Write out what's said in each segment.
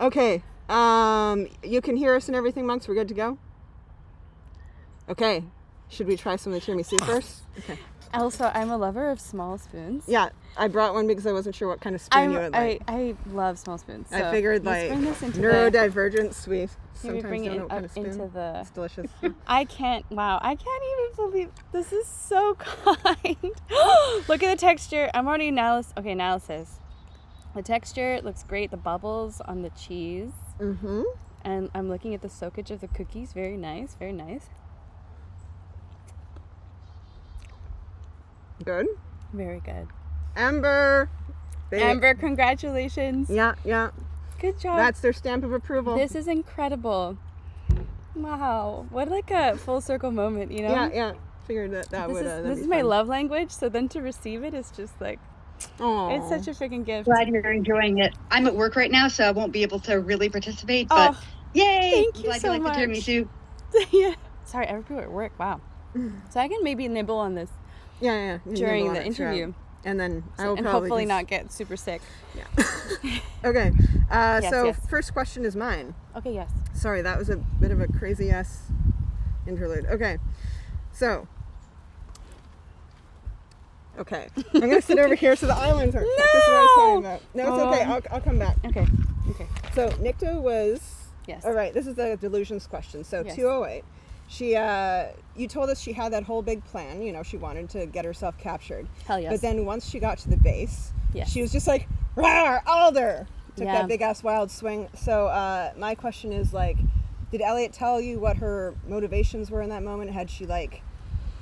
Okay. You can hear us and everything, monks. We're good to go? Okay. Should we try some of the tiramisu first? Okay. Also, I'm a lover of small spoons. Yeah, I brought one because I wasn't sure what kind of spoon you would like. I love small spoons. So I figured like neurodivergent we sometimes bring don't it know what kind up of spoon. into the. It's delicious. I can't even believe this is so kind. Look at the texture. I'm already analysis. The texture looks great. The bubbles on the cheese. Mm-hmm. And I'm looking at the soakage of the cookies. Very nice. Very nice. Good. Very good. Ember, congratulations. Yeah. Good job. That's their stamp of approval. This is incredible. Wow. What like a full circle moment, you know? Yeah. Figured that would. This is my love language, so then to receive it is just like, it's such a freaking gift. Glad you're enjoying it. I'm at work right now, so I won't be able to really participate, but yay! Thank you glad so you like much. the tiramisu. Yeah. Sorry, everybody at work. Wow. So I can maybe nibble on this. Yeah. During the interview. And then I will and probably hopefully not get super sick. Yeah. Okay. Yes. First question is mine. Okay, yes. Sorry, that was a bit of a crazy ass interlude. Okay. So. Okay. I'm going to sit over here so the islands aren't. No! This is what I was talking about. No, it's okay. I'll come back. Okay. So Nicte was. Yes. All right. This is the delusions question. So Yes. 208. She, you told us she had that whole big plan. You know, she wanted to get herself captured. Hell yes. But then once she got to the base, Yes. she was just like, "Rawr, Alder!" Took Yeah. that big ass wild swing. So my question is like, did Elliot tell you what her motivations were in that moment? Had she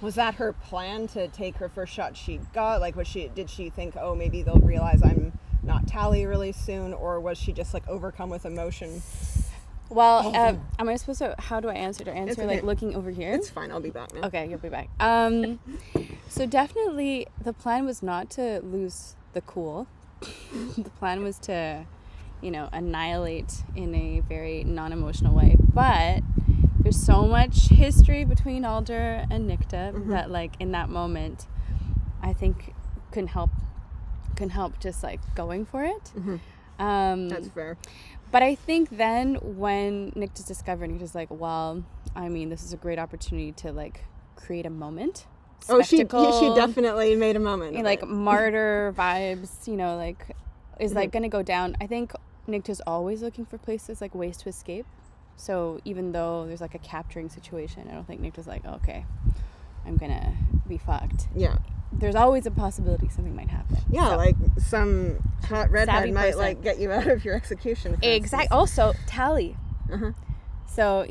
was that her plan to take her first shot she got? Like, did she think, oh, maybe they'll realize I'm not Tally really soon, or was she just like overcome with emotion? Well, am I supposed to? How do I answer? Do I answer okay. like looking over here? It's fine. I'll be back now. Okay, you'll be back. So definitely the plan was not to lose the cool. The plan was to, annihilate in a very non-emotional way. But there's so much history between Alder and Nicte that like in that moment, I think couldn't help just like going for it. That's fair. But I think then when Nicte's discovered, Nicte's like, well, I mean, this is a great opportunity to like create a moment. Spectacle, Oh, she definitely made a moment. And, like martyr vibes, like is like going to go down. I think Nicte's always looking for places like ways to escape. So even though there's like a capturing situation, I don't think Nicte's like, okay, I'm going to be fucked. Yeah. There's always a possibility something might happen. Yeah, so, like some hot redhead might person. like get you out of your execution. Exactly. Also, Tally. Uh-huh. So,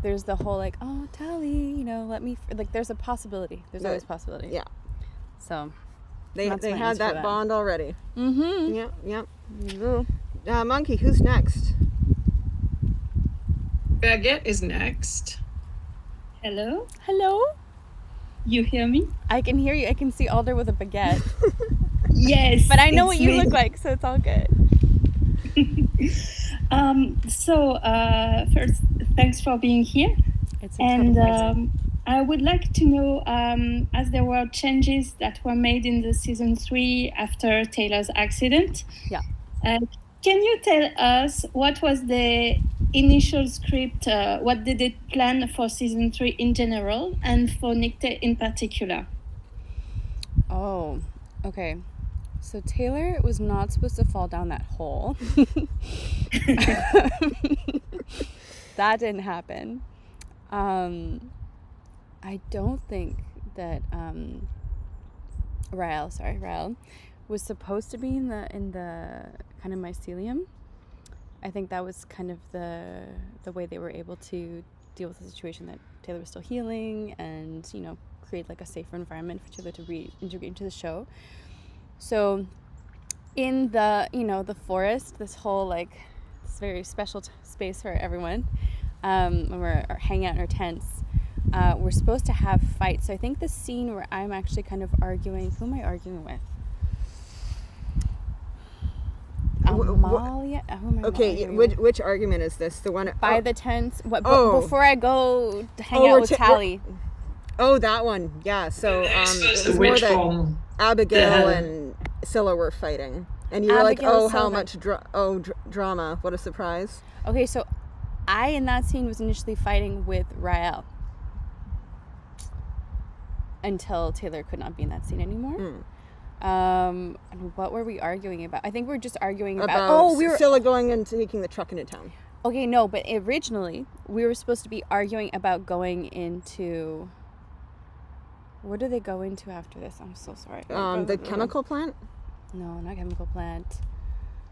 there's the whole like, oh, Tally, let me, like, there's a possibility. There's always a possibility. Yeah. So, they had that bond already. Mm-hmm. Yeah. Monkey, who's next? Baguette is next. Hello? Hello? You hear me? I can hear you. I can see Alder with a baguette. Yes. But I know what you me. look like, so it's all good. First, thanks for being here. It's a total pleasure. I would like to know, as there were changes that were made in the season 3 after Taylor's accident. Yeah. Can you tell us what was the initial script? What did it plan for season 3 in general and for Nicte in particular? Oh, okay. So Taylor was not supposed to fall down that hole. That didn't happen. I don't think that Rael was supposed to be in the kind of mycelium. I think that was kind of the way they were able to deal with the situation, that Taylor was still healing and create like a safer environment for Taylor to reintegrate into the show. So in the forest, this whole like this very special space for everyone, when we're hanging out in our tents, we're supposed to have fights. So I think the scene where I'm actually kind of arguing, who am I arguing with? Amalia? Okay, which argument is this? The one by the tents? Before I go hang out with Tally. Oh, that one. Yeah. So The before witch that, home. Abigail and Scylla were fighting. And you were like, Abigail oh, how Sullivan. much drama. What a surprise. Okay, so I, in that scene, was initially fighting with Rael. Until Taylor could not be in that scene anymore. And what were we arguing about? I think we were just arguing about Scylla going and taking the truck into town. Okay, no, but originally we were supposed to be arguing about going into... Where do they go into after this? I'm so sorry. The chemical plant? No, not chemical plant.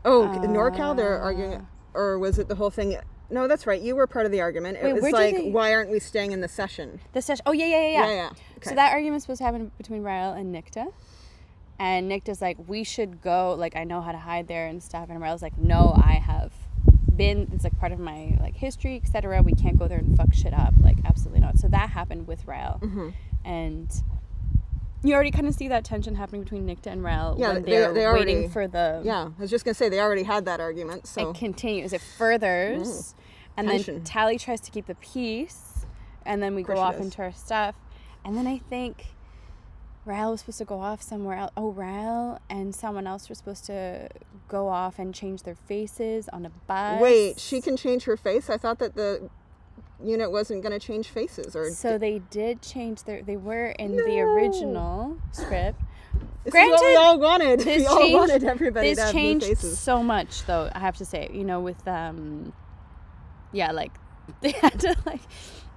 Oh, NorCal, they're arguing... Or was it the whole thing... No, that's right. You were part of the argument. It was like, why aren't we staying in the session? The session. Oh, yeah. Okay. So that argument's supposed to happen between Rael and Nicte. And Nicte's like, we should go. Like, I know how to hide there and stuff. And Rael's like, no, I have been. It's like part of my like history, etc. We can't go there and fuck shit up. Like, absolutely not. So that happened with Rael. And you already kind of see that tension happening between Nicte and Rael when they're waiting for the... Yeah, I was just going to say, they already had that argument, so... It continues. It furthers. And tension. then Tally tries to keep the peace. And then we go off into our stuff. And then I think Rael was supposed to go off somewhere else. Oh, Rael and someone else were supposed to go off and change their faces on a bus. Wait, she can change her face? I thought that the unit wasn't going to change faces. So they did change they were in the original script. This is what we all wanted. We all wanted everybody to have new faces. This changed so much, though, I have to say. You know, with, like, they had to,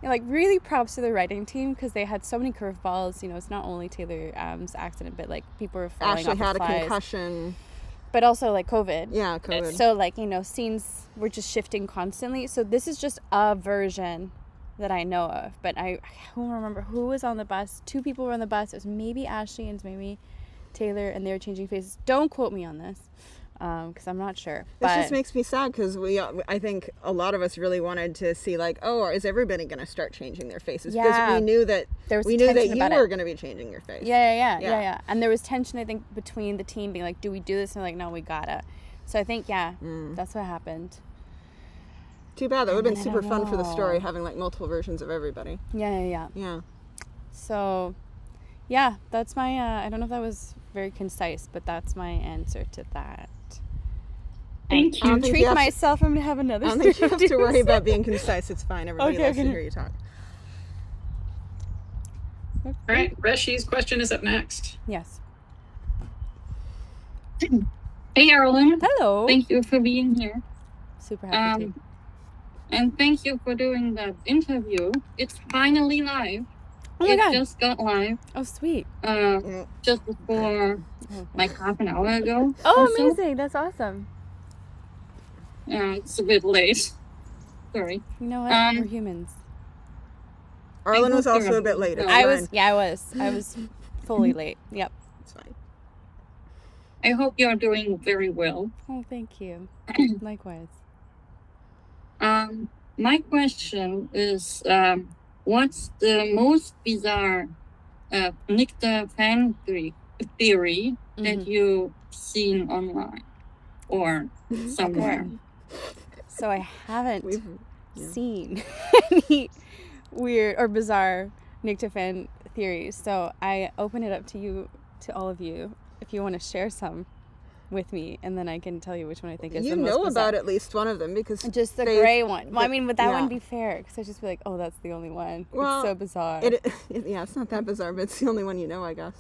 like really props to the writing team because they had so many curveballs. You know, it's not only Taylor's accident, but, like, people were falling Ashley off had the a flies. concussion. But also, like, COVID. Yeah, COVID. So, like, you know, scenes were just shifting constantly. So this is just a version that I know of. But I don't remember who was on the bus. 2 people were on the bus. It was maybe Ashley and maybe Taylor, and they were changing faces. Don't quote me on this, because I'm not sure. This just makes me sad because I think a lot of us really wanted to see, like, oh, is everybody going to start changing their faces? Yeah. Because we knew that you were going to be changing your face. Yeah. And there was tension, I think, between the team being like, do we do this? And they're like, no, we gotta. So I think, that's what happened. Too bad. That would have been super fun for the story, having, like, multiple versions of everybody. Yeah. So, yeah, that's my, I don't know if that was very concise, but that's my answer to that. Thank you. I'll treat myself. I'm going to have another I don't think you have to worry about being concise. It's fine. Everybody likes to hear you talk. All right, Reshi's question is up next. Yes. Hey, Arlen. Hello. Thank you for being here. Super happy to. And thank you for doing that interview. It's finally live. Oh my God. It just got live. Oh, sweet. Just before, like, half an hour ago. Oh, amazing. That's awesome. It's a bit late. Sorry. You know what? We're humans. Arlen was also a bit late. I was fully late. Yep. It's fine. I hope you're doing very well. Oh, thank you. Likewise. My question is, what's the most bizarre Nicte fan theory that you've seen online or somewhere? Okay. So I haven't seen any weird or bizarre Nicte fan theories. So I open it up to you, to all of you, if you want to share some with me, and then I can tell you which one I think is the most bizarre. You know about at least one of them because just the gray one. Well, I mean, but that wouldn't be fair because I'd just be like, oh, that's the only one. Well, it's so bizarre. It's not that bizarre, but it's the only one you know, I guess.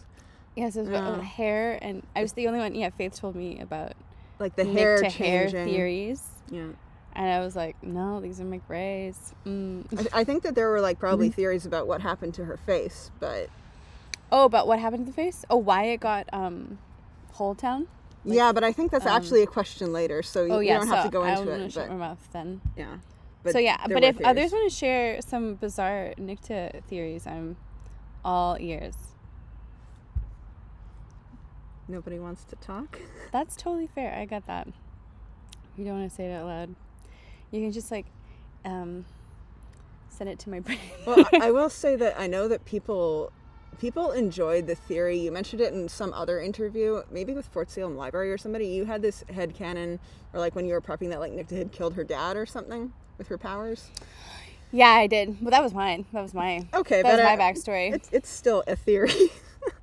Yeah, so it's about hair, and I was the only one. Yeah, Faith told me about like the hair hair theories. Yeah. And I was like, no, these are my grays. I think that there were like probably theories about what happened to her face, but... Oh, about what happened to the face? Oh, why it got Whole Town? Like, yeah, but I think that's actually a question later, so you don't have to go into it. I'm going to shut my mouth then. Yeah. But if others want to share some bizarre Nicte theories, I'm all ears. Nobody wants to talk? That's totally fair. I got that. You don't want to say it out loud. You can just like send it to my brain. Well, I will say that I know that people enjoyed the theory. You mentioned it in some other interview, maybe with Fort Salem Library or somebody. You had this headcanon, or like when you were prepping that like Nicte had killed her dad or something with her powers. Yeah, I did. Well, that was mine. That was my. Okay, that was my backstory. It's still a theory.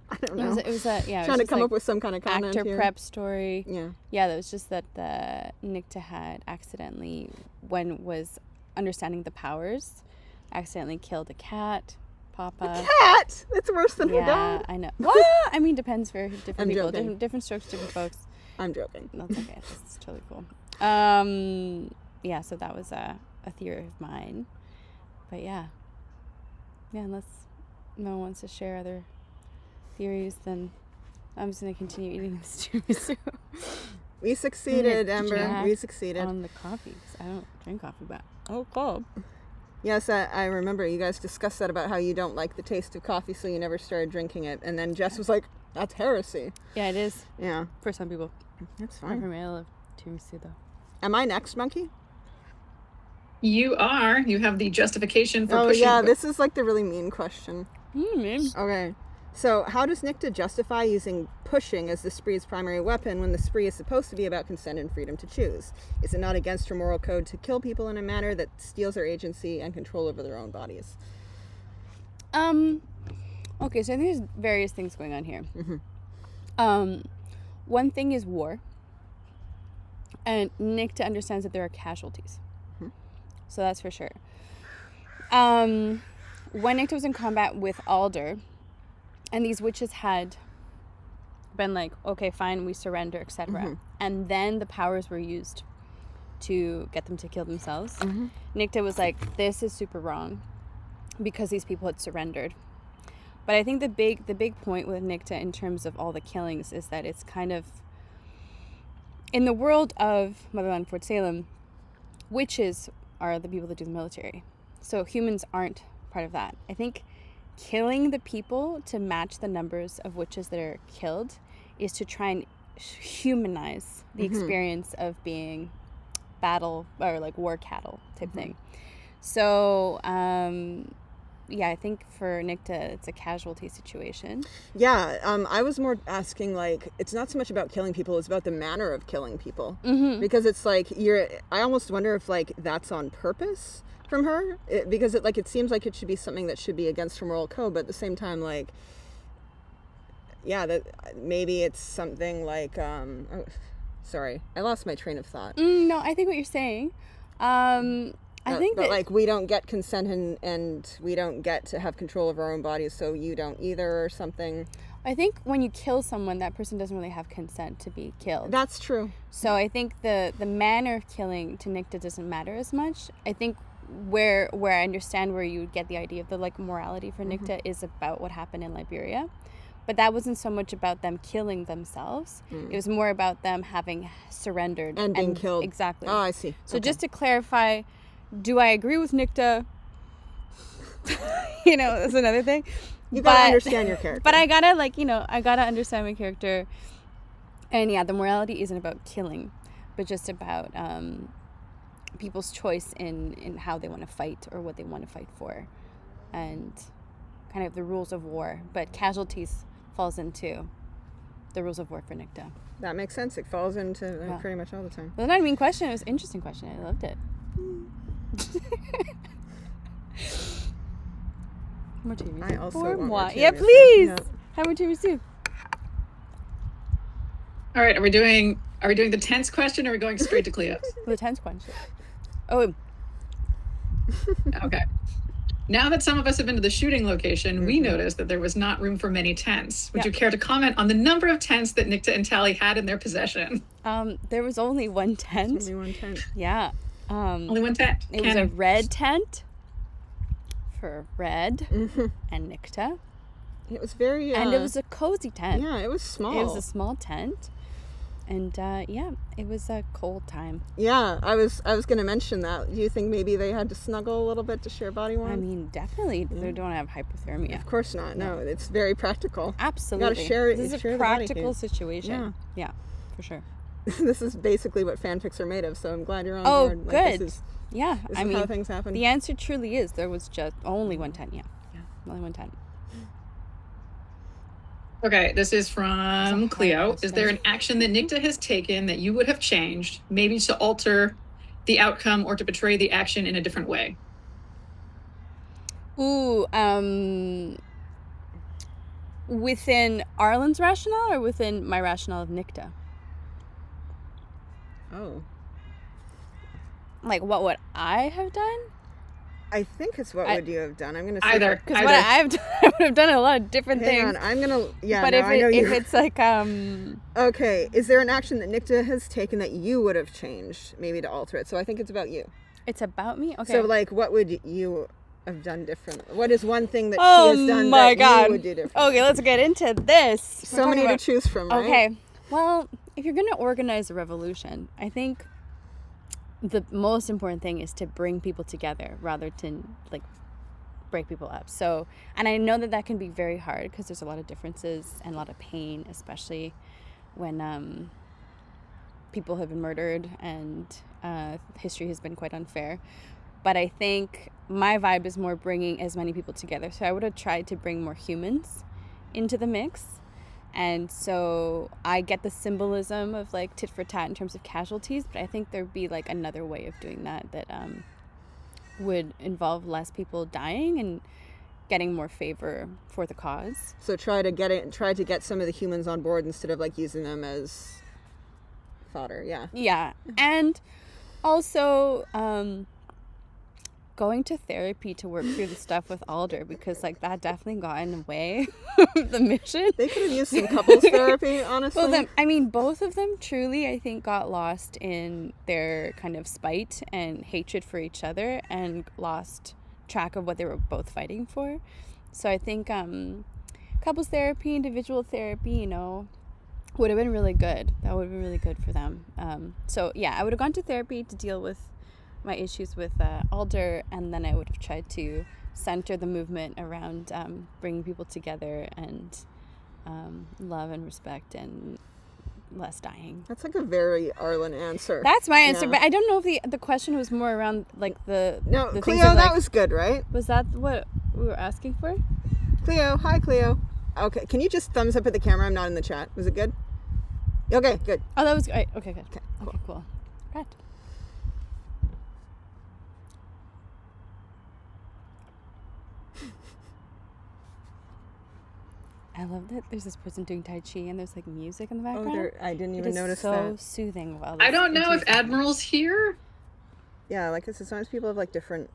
I don't know. It was Trying to come up with some kind of comment actor here. prep story. Yeah. Yeah, that was just that the Nicte had accidentally, when was understanding the powers, accidentally killed a cat, Papa. Cat! It's worse than her Yeah, dad. I know. What? I mean, depends for different I'm people. joking. Different strokes, different folks. I'm joking. That's okay. That's totally cool. Yeah, so that was a theory of mine. But yeah, unless no one wants to share other theories, then I'm just gonna continue eating this tiramisu. We succeeded, Ember. Jack We succeeded. on the coffee, 'cause I don't drink coffee, but cool. Yes, I remember you guys discussed that about how you don't like the taste of coffee, so you never started drinking it. And then Jess was like, "That's heresy." Yeah, it is Yeah, for some people. that's For fine. me, I love tiramisu though. Am I next, Monkey? You are. You have the justification for Oh pushing. yeah, this is like the really mean question. Maybe. Okay, so how does Nicte justify using pushing as the spree's primary weapon when the spree is supposed to be about consent and freedom to choose? Is it not against her moral code to kill people in a manner that steals their agency and control over their own bodies? Okay, so I think there's various things going on here. One thing is war, and Nicte understands that there are casualties. So that's for sure. When Nicte was in combat with Alder, and these witches had been like, okay, fine, we surrender, etc. And then the powers were used to get them to kill themselves. Nicte was like, this is super wrong, because these people had surrendered. But I think the big point with Nicte in terms of all the killings is that it's kind of, in the world of Motherland Fort Salem, witches are the people that do the military. So humans aren't part of that. I think killing the people to match the numbers of witches that are killed is to try and humanize the experience of being battle or like war cattle type thing. So yeah, I think for Nicte it's a casualty situation. Yeah, I was more asking, like, it's not so much about killing people, it's about the manner of killing people. Because it's like, I almost wonder if, like, that's on purpose from her. Because it seems like it should be something that should be against her moral code, but at the same time, like, yeah, that maybe it's something like, sorry, I lost my train of thought. No, I think what you're saying. I think that, like, we don't get consent and we don't get to have control of our own bodies, so you don't either, or something. I think when you kill someone, that person doesn't really have consent to be killed. That's true. So I think the manner of killing to Nicte doesn't matter as much. I think where I understand where you would get the idea of the like morality for Nicte is about what happened in Liberia. But that wasn't so much about them killing themselves. It was more about them having surrendered. And being killed. Exactly. Oh, I see. So just to clarify, do I agree with Nicte? That's another thing. You gotta understand your character. But I gotta understand my character. And yeah, the morality isn't about killing, but just about people's choice in how they want to fight or what they want to fight for. And kind of the rules of war. But casualties falls into the rules of war for Nicte. That makes sense. It falls into pretty much all the time. That's not a mean question. It was an interesting question. I loved it. More tiramisu. I also For want moi. more Yeah, tiramisu. please. Yeah. Have more tiramisu. All right, are we doing the tense question, or are we going straight to Cleo's? The tense question. Oh, Okay. Now that some of us have been to the shooting location, we noticed that there was not room for many tents. Would you care to comment on the number of tents that Nicte and Tally had in their possession? there was only one tent. Only one tent. Yeah. Only one tent. It was a red tent for Red and Nicte. It was very... and it was a cozy tent. Yeah, it was small. It was a small tent. And it was a cold time. Yeah, I was going to mention that. Do you think maybe they had to snuggle a little bit to share body warmth? I mean, definitely. They don't have hypothermia. Of course not. No, it's very practical. Absolutely. You gotta share it. This is share a the body practical heat. situation. Yeah, for sure. This is basically what fanfics are made of, so I'm glad you're on Oh, board. good. This Yeah, is I mean, how things happen. the answer truly is there was just only one tent. Yeah, only one tent. Okay, this is from Cleo. question. Is there an action that Nicte has taken that you would have changed, maybe to alter the outcome or to portray the action in a different way? Ooh, within Arlen's rationale or within my rationale of Nicte? Oh. Like, what would I have done? I think it's what would you have done. I'm going to say Either. Because what I would have done a lot of different Hang things. on, I'm going to... Yeah, but no, if it's like... Okay, is there an action that Nicte has taken that you would have changed, maybe to alter it? So I think it's about you. It's about me? Okay. So, like, what would you have done differently? What is one thing that she has done that you would do differently? Okay, let's get into this. So many to choose from, right? Okay. Well, if you're going to organize a revolution, I think the most important thing is to bring people together rather than, like, break people up. So, and I know that can be very hard because there's a lot of differences and a lot of pain, especially when people have been murdered and history has been quite unfair. But I think my vibe is more bringing as many people together. So I would have tried to bring more humans into the mix. And so I get the symbolism of like tit for tat in terms of casualties, but I think there'd be like another way of doing that would involve less people dying and getting more favor for the cause. So try to get some of the humans on board instead of like using them as fodder. Yeah. Yeah. And also going to therapy to work through the stuff with Alder, because like that definitely got in the way of the mission. They could have used some couples therapy, honestly. Well, both of them truly, I think, got lost in their kind of spite and hatred for each other and lost track of what they were both fighting for. So I think couples therapy, individual therapy, would have been really good. That would have been really good for them. So yeah, I would have gone to therapy to deal with my issues with Alder, and then I would have tried to center the movement around bringing people together and love and respect and less dying. That's like a very Arlen answer. That's my answer, but I don't know if the question was more around like the Cleo, things of, like, that was good, right? Was that what we were asking for? Cleo, hi Cleo. Okay, can you just thumbs up at the camera? I'm not in the chat. Was it good? Okay, good. Oh, that was great. Okay, good. Okay, cool. Right. I love that there's this person doing Tai Chi and there's like music in the background. Oh, I didn't even notice that. It's so soothing. While I don't know if Admiral's here. Yeah, like sometimes people have like different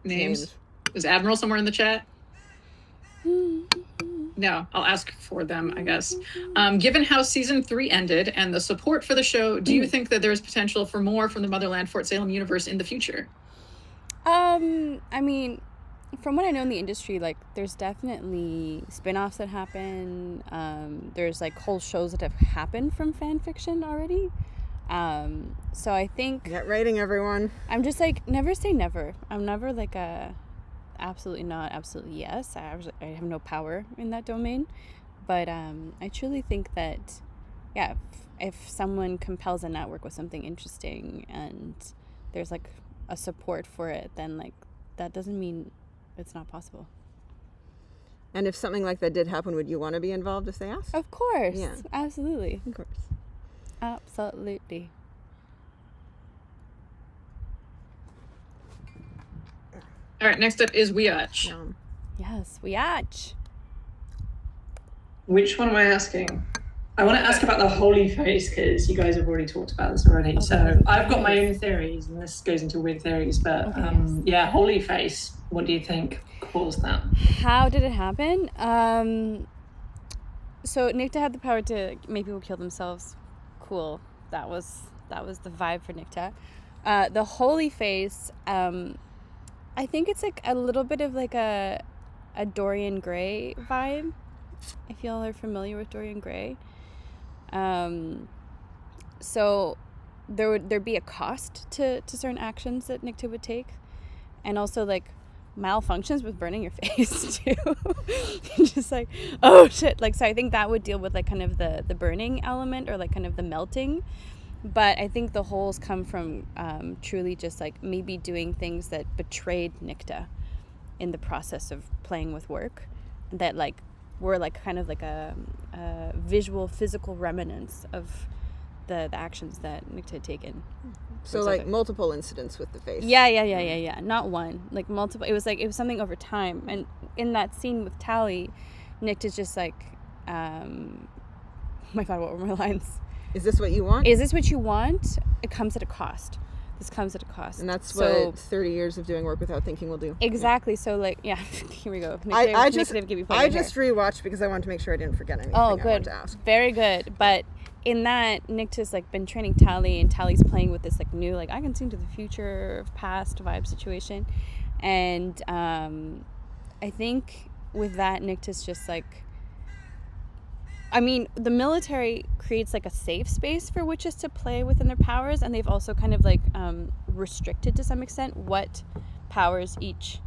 names. Is Admiral somewhere in the chat? No, I'll ask for them, I guess. Given how season 3 ended and the support for the show, do you think that there's potential for more from the Motherland Fort Salem universe in the future? I mean, from what I know in the industry, like there's definitely spin-offs that happen. There's like whole shows that have happened from fan fiction already. So I think get writing, everyone. I'm just like, never say never. I'm never like a absolutely not, absolutely yes. I have no power in that domain. But I truly think that, yeah, if someone compels a network with something interesting and there's like a support for it, then like that doesn't mean it's not possible. And if something like that did happen, would you want to be involved if they asked? Of course. Yeah. Absolutely. Of course. Absolutely. All right, next up is Weach. Yes, Weach. Which one am I asking? I want to ask about the holy face because you guys have already talked about this already. Okay. So I've got my own theories, and this goes into weird theories. But yeah, holy face. What do you think caused that? How did it happen? So Nicte had the power to make people kill themselves. Cool. That was the vibe for Nicte. The holy face. I think it's like a little bit of like a Dorian Gray vibe. If y'all are familiar with Dorian Gray. So there'd be a cost to certain actions that Nicte would take, and also like malfunctions with burning your face too. Just like, oh shit. Like, so I think that would deal with like kind of the burning element or like kind of the melting. But I think the holes come from truly just like maybe doing things that betrayed Nicte in the process of playing with work, that like were like kind of like a visual, physical remnants of the actions that Nicte had taken. So like multiple incidents with the face. Yeah. Not one, like multiple. It was something over time. And in that scene with Tally, Nicte is just like, oh my God, what were my lines? Is this what you want? Is this what you want? It comes at a cost. This comes at a cost. And that's what 30 years of doing work without thinking will do. Exactly. So like, yeah, here we go. I just rewatched because I wanted to make sure I didn't forget anything. Oh, I good. wanted to ask. Very good. But in that, Nicte's like been training Tally, and Tally's playing with this like new, like I can see into the future, past vibe situation. And I think with that, Nicte's just like, I mean, the military creates like a safe space for witches to play within their powers, and they've also kind of like restricted to some extent what powers each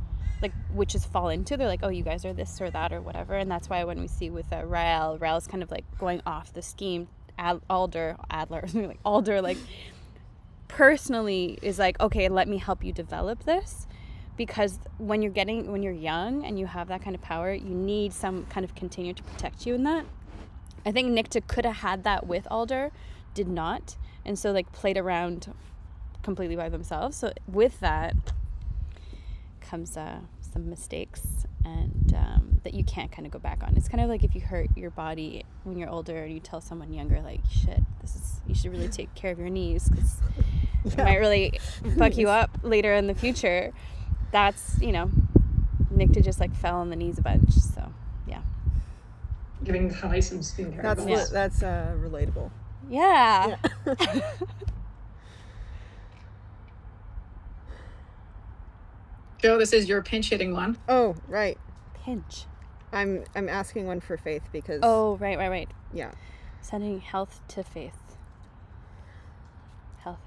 like witches fall into. They're like, oh, you guys are this or that or whatever, and that's why when we see with Rael's kind of like going off the scheme, Alder like personally is like, okay, let me help you develop this, because when you're young and you have that kind of power, you need some kind of container to protect you in that. I think Nicte could have had that with Alder, did not, and so like played around completely by themselves. So with that comes some mistakes, and that you can't kind of go back on. It's kind of like if you hurt your body when you're older and you tell someone younger, like, shit, you should really take care of your knees because it might really fuck you up later in the future. That's, Nicte just like fell on the knees a bunch, so yeah. Giving Tally some skincare. That's relatable. Yeah. Jo, this is your pinch hitting one. Oh, right. Pinch. I'm asking one for Faith because. Oh, right. Yeah. Sending health to Faith. Health.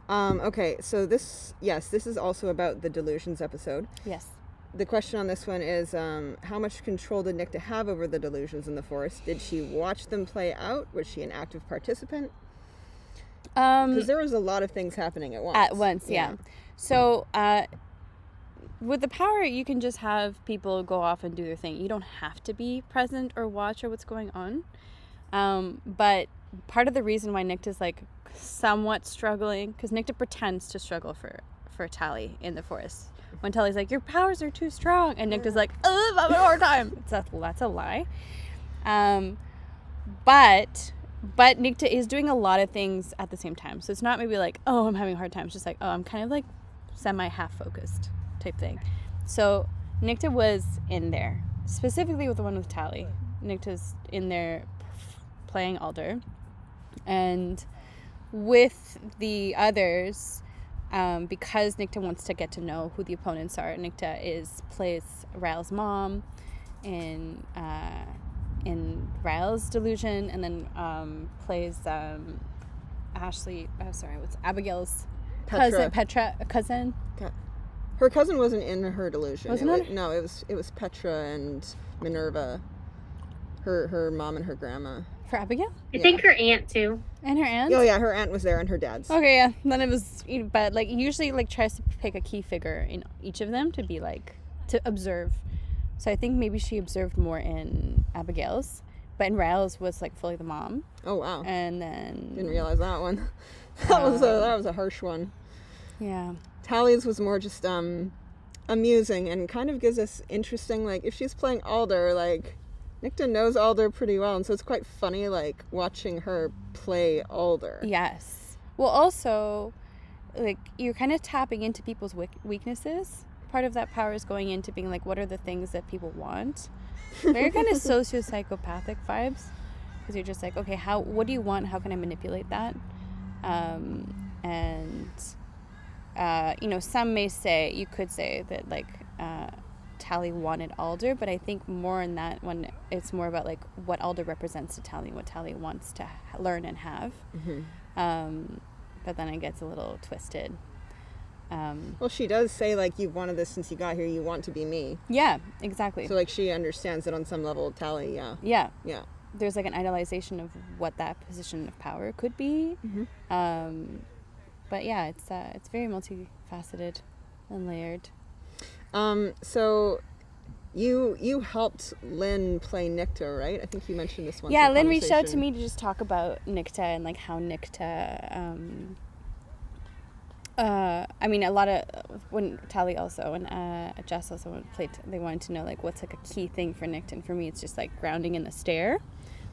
Okay, so this is also about the delusions episode. Yes. The question on this one is, how much control did Nicte have over the delusions in the forest? Did she watch them play out? Was she an active participant? Because there was a lot of things happening at once. Yeah. So, with the power, you can just have people go off and do their thing. You don't have to be present or watch or what's going on. But part of the reason why Nicte is like somewhat struggling, because Nicte pretends to struggle for Tally in the forest. When Tally's like, your powers are too strong, and Nicte's like, I'm having a hard time. That's a lie. But Nicte is doing a lot of things at the same time. So it's not maybe like, oh, I'm having a hard time. It's just like, oh, I'm kind of like semi-half focused type thing. So Nicte was in there, specifically with the one with Tally. Nicte's in there playing Alder. And with the others, because Nicte wants to get to know who the opponents are, Nicte plays Rael's mom in Rael's delusion, and then plays Abigail's cousin. Her cousin wasn't in her delusion. Wasn't it? No, it was Petra and Minerva, her mom and her grandma. For Abigail? I think her aunt too. And her aunt? Oh yeah, her aunt was there and her dad's. Okay, yeah. Then it was, but like usually like tries to pick a key figure in each of them to be like, to observe. So I think maybe she observed more in Abigail's, but in Rael's was like fully the mom. Oh wow. And then didn't realize that one. that was a harsh one. Yeah. Tally's was more just amusing and kind of gives us interesting, like if she's playing Alder, like Nicte knows Alder pretty well, and so it's quite funny, like, watching her play Alder. Yes. Well, also, like, you're kind of tapping into people's weaknesses. Part of that power is going into being like, what are the things that people want? Very kind of socio-psychopathic vibes. Because you're just like, okay, what do you want? How can I manipulate that? Some you could say that, like, Tally wanted Alder, but I think more in that one, it's more about like what Alder represents to Tally, what Tally wants to learn and have. Mm-hmm. But then it gets a little twisted. Well, she does say like, you've wanted this since you got here, you want to be me. Yeah, exactly. So like she understands it on some level. Tally, yeah. There's like an idealization of what that position of power could be. Mm-hmm. But yeah, it's very multifaceted and layered. So you helped Lyne play Nicte, right? I think you mentioned this one. Yeah, Lyne reached out to me to just talk about Nicte and like how Nicte I mean, a lot of when Tally also and Jess also played, they wanted to know like what's like a key thing for Nicte, and for me it's just like grounding in the stare,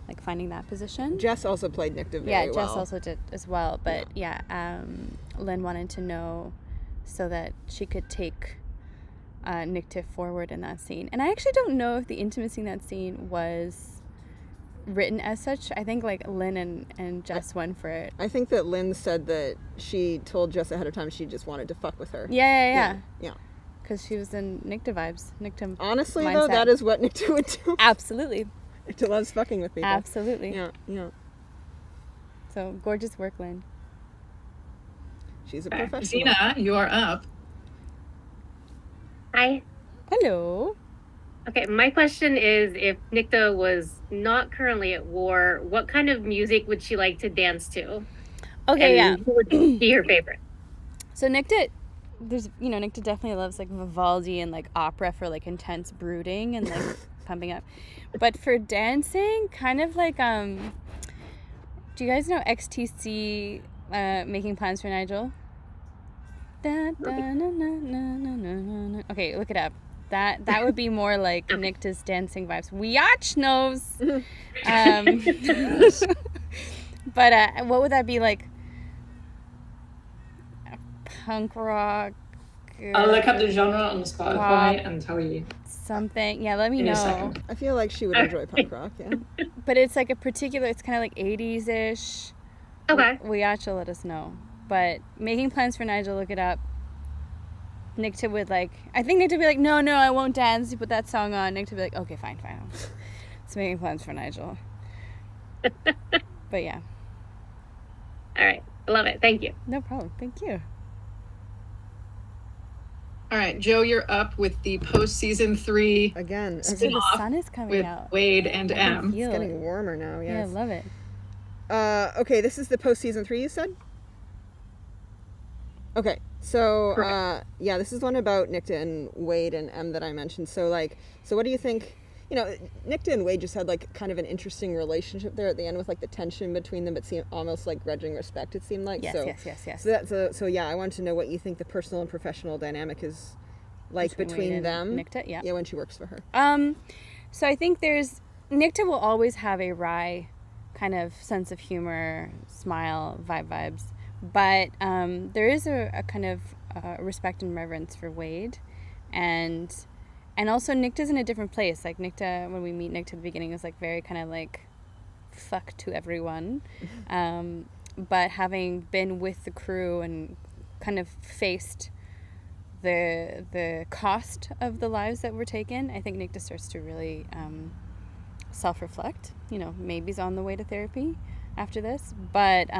like finding that position. Jess also played Nicte very well. Yeah, Jess also did as well, but Lynn wanted to know so that she could take Nicte forward in that scene. And I actually don't know if the intimacy in that scene was written as such. I think like Lynn and Jess went for it. I think that Lynn said that she told Jess ahead of time she just wanted to fuck with her. Yeah. Yeah. Because she was in Nicte vibes. Nicte Honestly, mindset. though, that is what Nicte would do. Absolutely. Nicte loves fucking with people. Absolutely. Yeah. So, gorgeous work, Lynn. She's a professional. Zena, you are up. Hi. Hello. Okay, my question is, if Nicte was not currently at war, what kind of music would she like to dance to? Okay, and who would be her favorite? So Nicte, Nicte definitely loves like Vivaldi and like opera for like intense brooding and like pumping up. But for dancing, kind of like do you guys know XTC Making Plans for Nigel? Okay, look it up. That would be more like Nicte's dancing vibes. Weach knows. But what would that be like? Punk rock. I'll look up the genre on Spotify and tell you. Something. Yeah, let me In a know. second. I feel like she would enjoy punk rock, yeah. But it's like it's kind of like 80s-ish. Okay. Weach will let us know. But Making Plans for Nigel, look it up. Nicte would I think Nicte would be like, no, I won't dance. You put that song on. Nicte would be like, okay, fine. It's Making Plans for Nigel. But yeah. All right. I love it. Thank you. No problem. Thank you. All right, Jo, you're up with the post-season 3 Again. The spin-off sun is coming with out. Wade and I can M. feel It's it. getting warmer now, Yeah, I yes. love it. Okay, this is the post-season 3, you said? Okay, so, this is one about Nicte and Wade and M that I mentioned. So what do you think? Nicte and Wade just had, kind of an interesting relationship there at the end with, the tension between them, but seemed almost like grudging respect, it seemed like. Yes. So I wanted to know what you think the personal and professional dynamic is like between them. Nicte, yeah. Yeah, when she works for her. So I think Nicte will always have a wry kind of sense of humor, smile, vibes. But there is a kind of respect and reverence for Wade, and also Nicte's in a different place. Like Nicte, when we meet Nicte at the beginning, is very kind of fuck to everyone. But having been with the crew and kind of faced the cost of the lives that were taken, I think Nicte starts to really self-reflect. Maybe's on the way to therapy after this, but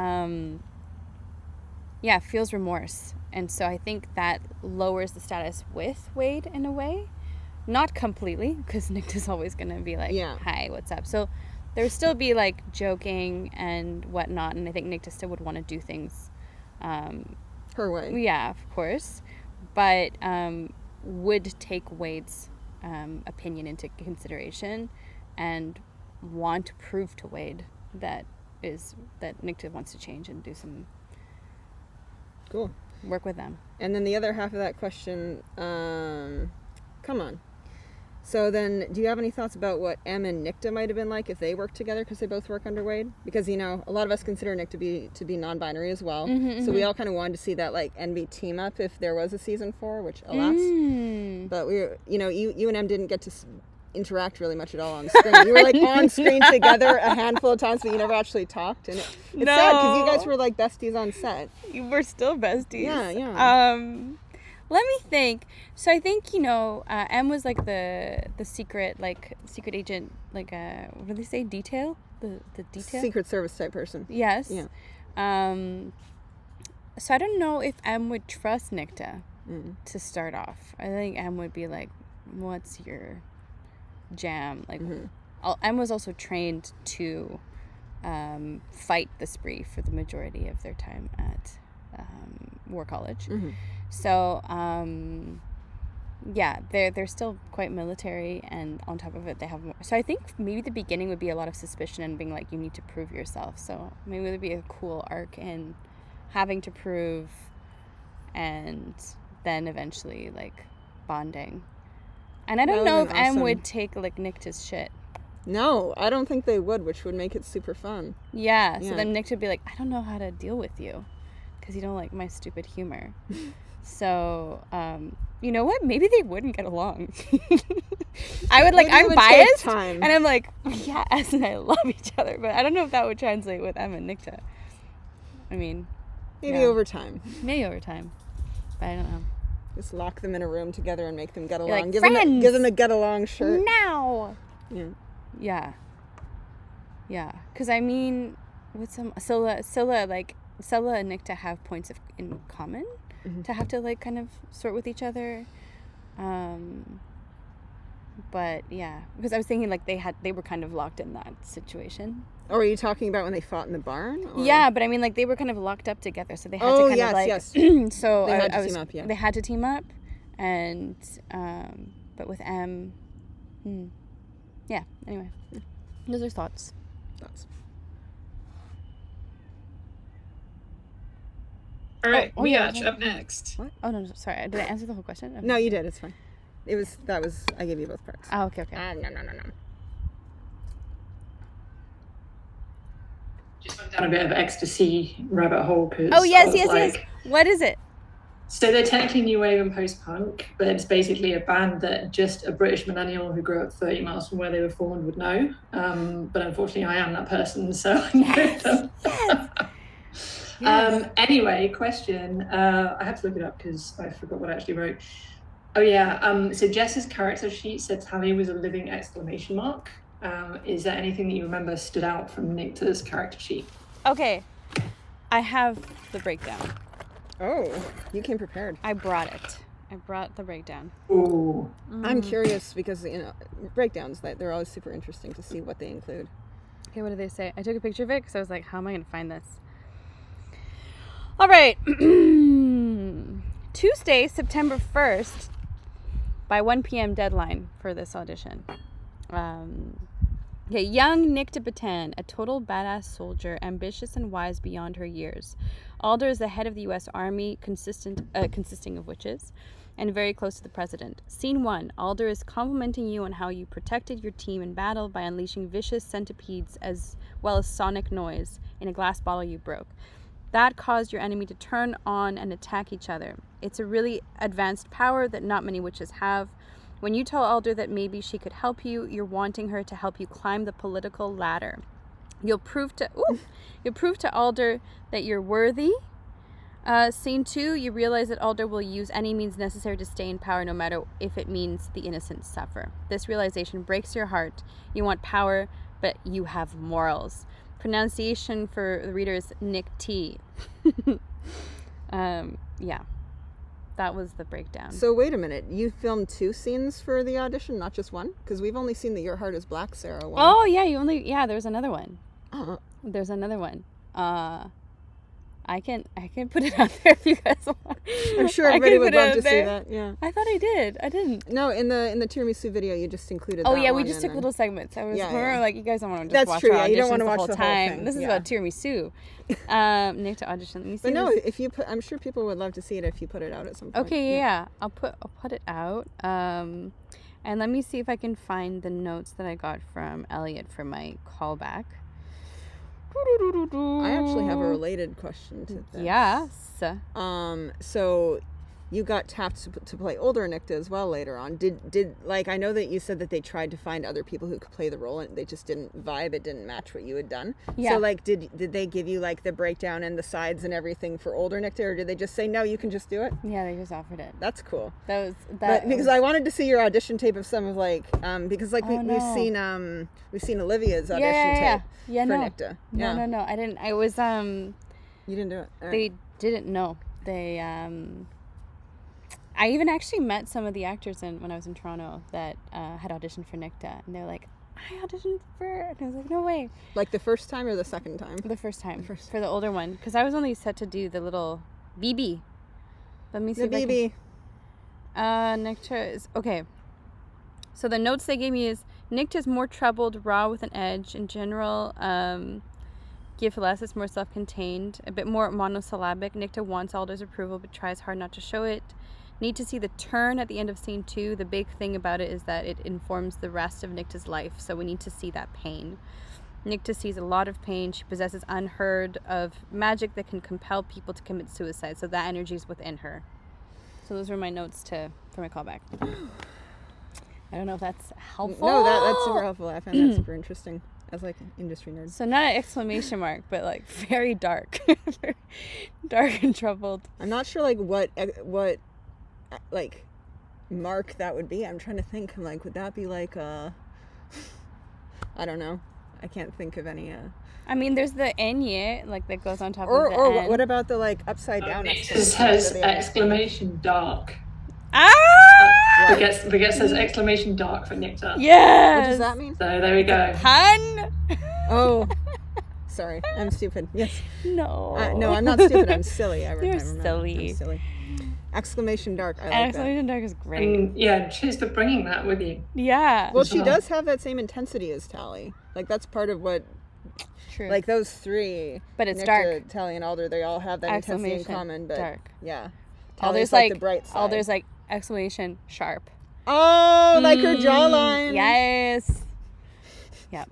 feels remorse. And so I think that lowers the status with Wade in a way. Not completely, because Nicte's always going to be hi, what's up? So there would still be joking and whatnot, and I think Nicte still would want to do things her way. Yeah, of course. But would take Wade's opinion into consideration and want to prove to Wade that Nicte wants to change and do some cool work with them. And then the other half of that question, come on. So then, do you have any thoughts about what M and Nicte might have been like if they worked together, because they both work under Wade? Because, a lot of us consider Nicte to be non-binary as well. So we all kind of wanted to see that, NB team up if there was a season 4, which, alas. But we were, you and M didn't get to interact really much at all on screen. You were, on screen together a handful of times, but you never actually talked. And it's sad, because you guys were, besties on set. We're still besties. Yeah. Let me think. So I think, M was the secret agent, what do they say, detail? The detail? Secret Service type person. Yes. Yeah. So I don't know if M would trust Nicte to start off. I think M would be like, what's your jam? M was also trained to fight the spree for the majority of their time at War College. So, they're still quite military, and on top of it, they have more. So I think maybe the beginning would be a lot of suspicion and being you need to prove yourself. So maybe it would be a cool arc in having to prove and then eventually like bonding. And I don't know if M would take like Nicte's shit. No, I don't think they would, which would make it super fun. Yeah, so then Nicte would be like, I don't know how to deal with you because you don't like my stupid humor. So, you know what? Maybe they wouldn't get along. I would like, I'm biased, and I'm like, yes, and I love each other, but I don't know if that would translate with M and Nicte. I mean, maybe over time. Maybe over time, but I don't know. Just lock them in a room together and make them get along. Like, give them a get along shirt. Now. Yeah. Yeah. Because I mean, with some Scylla and Nicte have points in common to have to like kind of sort with each other. But yeah, because I was thinking like they were kind of locked in that situation. Or are you talking about when they fought in the barn? Or? Yeah, but I mean like they were kind of locked up together, so they had to kind of like so they had to team up, yeah. They had to team up, and but with M, yeah. Anyway, those are thoughts. All right, Weach up next. What? Oh no, sorry. Did I answer the whole question? No, you did. It's fine. I gave you both parts. Oh, okay. No. Just went down a bit of ecstasy rabbit hole. Yes. What is it? So they're technically new wave and post-punk, but it's basically a band that just a British millennial who grew up 30 miles from where they were formed would know. But unfortunately, I am that person, so I know them. Yes. Anyway, question. I have to look it up because I forgot what I actually wrote. Oh yeah. So Jess's character sheet said Tally was a living exclamation mark. Is there anything that you remember stood out from Nicte's character sheet? Okay, I have the breakdown. Oh, you came prepared. I brought it. I brought the breakdown. Ooh. I'm curious because breakdowns they're always super interesting to see what they include. Okay, what do they say? I took a picture of it because I was like, how am I going to find this? All right. Tuesday, September 1st, by 1 p.m. deadline for this audition. Young Nicte Baton, a total badass soldier, ambitious and wise beyond her years. Alder is the head of the U.S. Army, consisting of witches, and very close to the president. Scene 1. Alder is complimenting you on how you protected your team in battle by unleashing vicious centipedes as well as sonic noise in a glass bottle you broke. That caused your enemy to turn on and attack each other. It's a really advanced power that not many witches have. When you tell Alder that maybe she could help you, you're wanting her to help you climb the political ladder. You'll prove to Alder that you're worthy. Scene 2, you realize that Alder will use any means necessary to stay in power, no matter if it means the innocent suffer. This realization breaks your heart. You want power, but you have morals. Pronunciation for the reader is Nicte. Yeah. That was the breakdown. So wait a minute, you filmed 2 scenes for the audition, not just one? Because we've only seen the Your Heart is Black, Sarah one. Oh yeah, there's another one. Uh-huh. There's another one. I can put it out there if you guys want. I'm sure everybody would love to see that. Yeah. I thought I did. I didn't. No, in the tiramisu video, you just included. Oh that yeah, one we just took little segments. I was like, you guys don't want to just watch true. our Yeah, you don't want to the watch whole the time. whole thing. This is about tiramisu. Nicte audition. Let me see. But no, if you put, I'm sure people would love to see it if you put it out at some point. Okay, yeah. I'll put it out. And let me see if I can find the notes that I got from Elliot for my callback. I actually have a related question to this. Yes. So you got tapped to play older Nicte as well later on. Did like, I know that you said that they tried to find other people who could play the role and they just didn't vibe. It didn't match what you had done. Yeah. So like, did they give you like the breakdown and the sides and everything for older Nicte, or did they just say no, you can just do it? Yeah, they just offered it. That's cool. Because I wanted to see your audition tape of some of like because like we've seen Olivia's audition tape for Nicte. No, I didn't. I was You didn't do it. They didn't know. They I even actually met some of the actors when I was in Toronto that had auditioned for Nicte, and they're like, I auditioned for, and I was like, no way. Like the first time or the second time? The first time. For the older one, because I was only set to do the little BB. Let me see. The BB. Nicte is okay. So the notes they gave me is Nicte is more troubled, raw with an edge. In general, give less, it's more self-contained, a bit more monosyllabic. Nicte wants Alder's approval but tries hard not to show it. Need to see the turn at the end of scene 2. The big thing about it is that it informs the rest of Nicte's life, so we need to see that pain. Nicte sees a lot of pain. She possesses unheard of magic that can compel people to commit suicide, so that energy is within her. So those were my notes for my callback. I don't know if that's helpful. No, that's super helpful. I found that super interesting as like an industry nerd. So not an exclamation mark, but like very dark. Very dark and troubled. I'm not sure like what like mark that would be. I'm trying to think. I'm like, would that be like I don't know. I can't think of any. I mean, there's the enye like that goes on top or of the or N. what about the like upside down? It says exclamation dark. Baguette says exclamation dark for Nicte. Yes. What does that mean? So there we go. Pun. Oh, sorry, I'm stupid. Yes. No. No, I'm not stupid. I'm silly. You're silly. I'm silly. Exclamation dark. I like Exclamation dark is great. And yeah, cheers for bringing that with you. Yeah. Well, she does have that same intensity as Tally. Like that's part of what. True. Like those three. But it's Nicte, dark. Tally, and Alder. They all have that intensity in Exclamation common. But dark. Yeah. Alder's Tally's like the bright side. Alder's like exclamation sharp. Oh, like her jawline. Yes. Yep.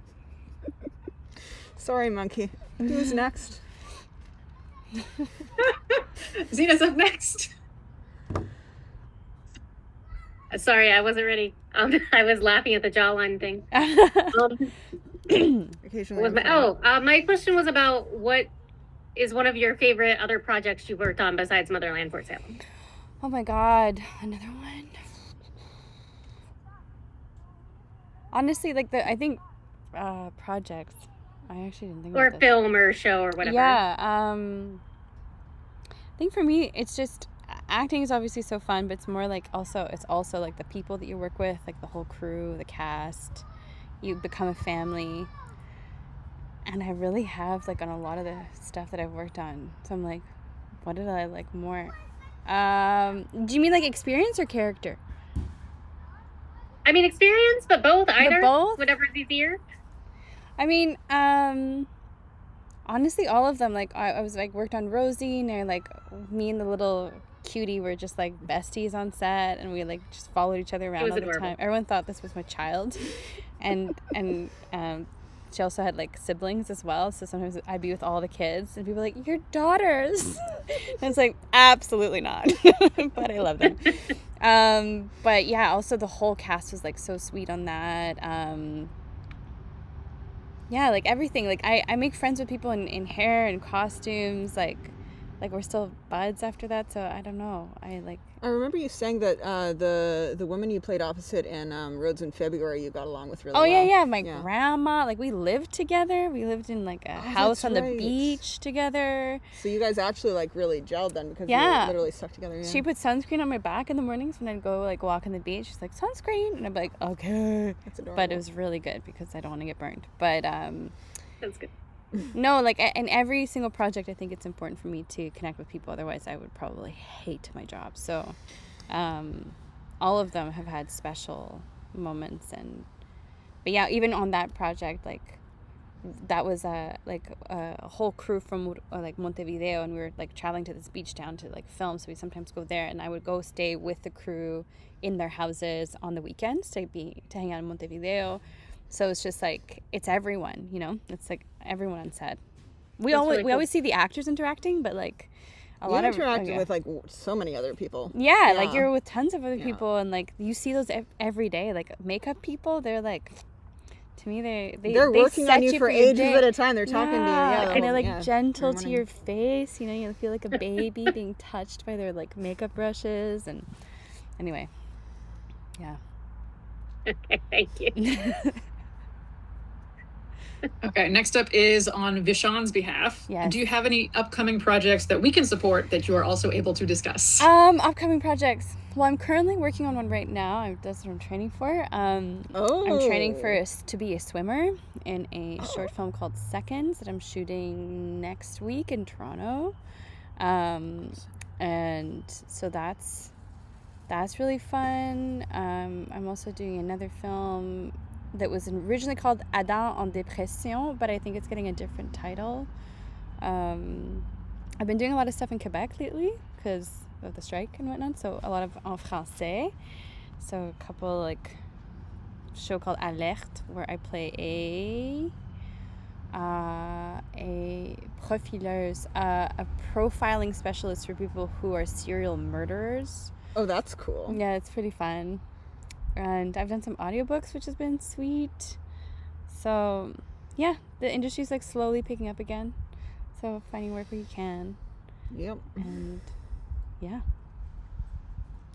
Sorry, monkey. Who's next? Zena's up next. Sorry, I wasn't ready. I was laughing at the jawline thing. Occasionally. My question was about what is one of your favorite other projects you worked on besides Motherland Fort Salem? Oh my God, another one. Honestly, like I think projects. I actually didn't think. Or about this. film or show or whatever. Yeah. I think for me, it's just acting is obviously so fun, but it's more like it's also like the people that you work with, like the whole crew, the cast. You become a family. And I really have like on a lot of the stuff that I've worked on. So I'm like, what did I like more? Do you mean like experience or character? I mean experience, but both, either. Both? Whatever is easier. I mean, honestly, all of them. Like I was like worked on Rosie, and like me and the little cutie were just like besties on set, and we like just followed each other around all the time. Everyone thought this was my child, and she also had like siblings as well. So sometimes I'd be with all the kids, and people were like, "Your daughters," and it's like absolutely not, but I love them. But yeah, also the whole cast was like so sweet on that. Yeah, like everything. Like I make friends with people in hair and costumes. Like we're still buds after that. So I don't know. I remember you saying that the woman you played opposite in Roads in February you got along with really well. Yeah. My grandma. Like we lived together. We lived in like a house on the beach together. So you guys actually like really gelled then because you were literally stuck together. Yeah. She put sunscreen on my back in the mornings when I'd go like walk on the beach. She's like, sunscreen, and I'd be like, okay. That's adorable. But it was really good because I don't want to get burned. But That's good. No, like in every single project, I think it's important for me to connect with people. Otherwise, I would probably hate my job. So, all of them have had special moments, but yeah, even on that project, like that was a whole crew from like Montevideo, and we were like traveling to this beach town to like film. So we sometimes go there, and I would go stay with the crew in their houses on the weekends to hang out in Montevideo. So it's just like it's everyone, you know. It's like everyone on set. We always see the actors interacting, but like you interacted with like so many other people. Yeah, like you're with tons of other people, and like you see those every day. Like makeup people, they're like, to me, they're working on you for ages at a time. They're talking to you, and they're like gentle to your face. You know, you feel like a baby being touched by their like makeup brushes, and anyway, yeah. Okay, thank you. Okay, next up is on Vishan's behalf. Yes. Do you have any upcoming projects that we can support that you are also able to discuss? Upcoming projects. Well, I'm currently working on one right now. That's what I'm training for. I'm training to be a swimmer in a short film called Seconds that I'm shooting next week in Toronto. And so that's really fun. I'm also doing another film that was originally called Adam en dépression, but I think it's getting a different title. I've been doing a lot of stuff in Quebec lately because of the strike and whatnot, so a lot of en français. So a couple like show called Alerte, where I play a profileuse, a profiling specialist for people who are serial murderers. Oh, that's cool. Yeah, it's pretty fun. And I've done some audiobooks, which has been sweet. So, yeah, the industry's like slowly picking up again. So finding work where you can. Yep. And yeah.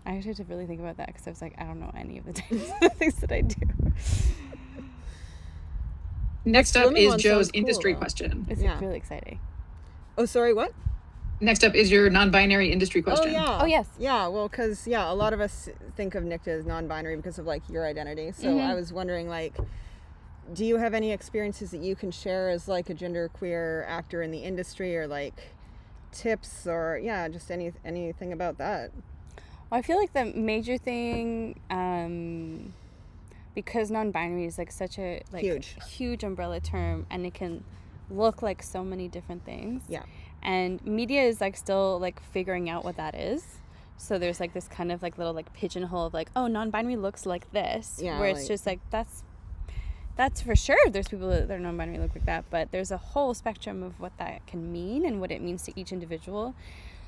I actually had to really think about that because I was like, I don't know any of the types of things that I do. Next up Swimming is one Jo's sounds cool, industry though. question. It's Yeah. really exciting. Oh, sorry, what? Next up is your non-binary industry question. Oh, yeah. Oh, yes. Yeah, well, because, a lot of us think of Nicte as non-binary because of, like, your identity. So I was wondering, like, do you have any experiences that you can share as, like, a genderqueer actor in the industry, or, like, tips, or, just anything about that? Well, I feel like the major thing, because non-binary is like such a huge umbrella term, and it can look like so many different things. Yeah. And media is like still like figuring out what that is. So there's like this kind of like little like pigeonhole of like, oh, non-binary looks like this. Yeah, where it's like, just like that's for sure. There's people that are non-binary look like that, but there's a whole spectrum of what that can mean and what it means to each individual.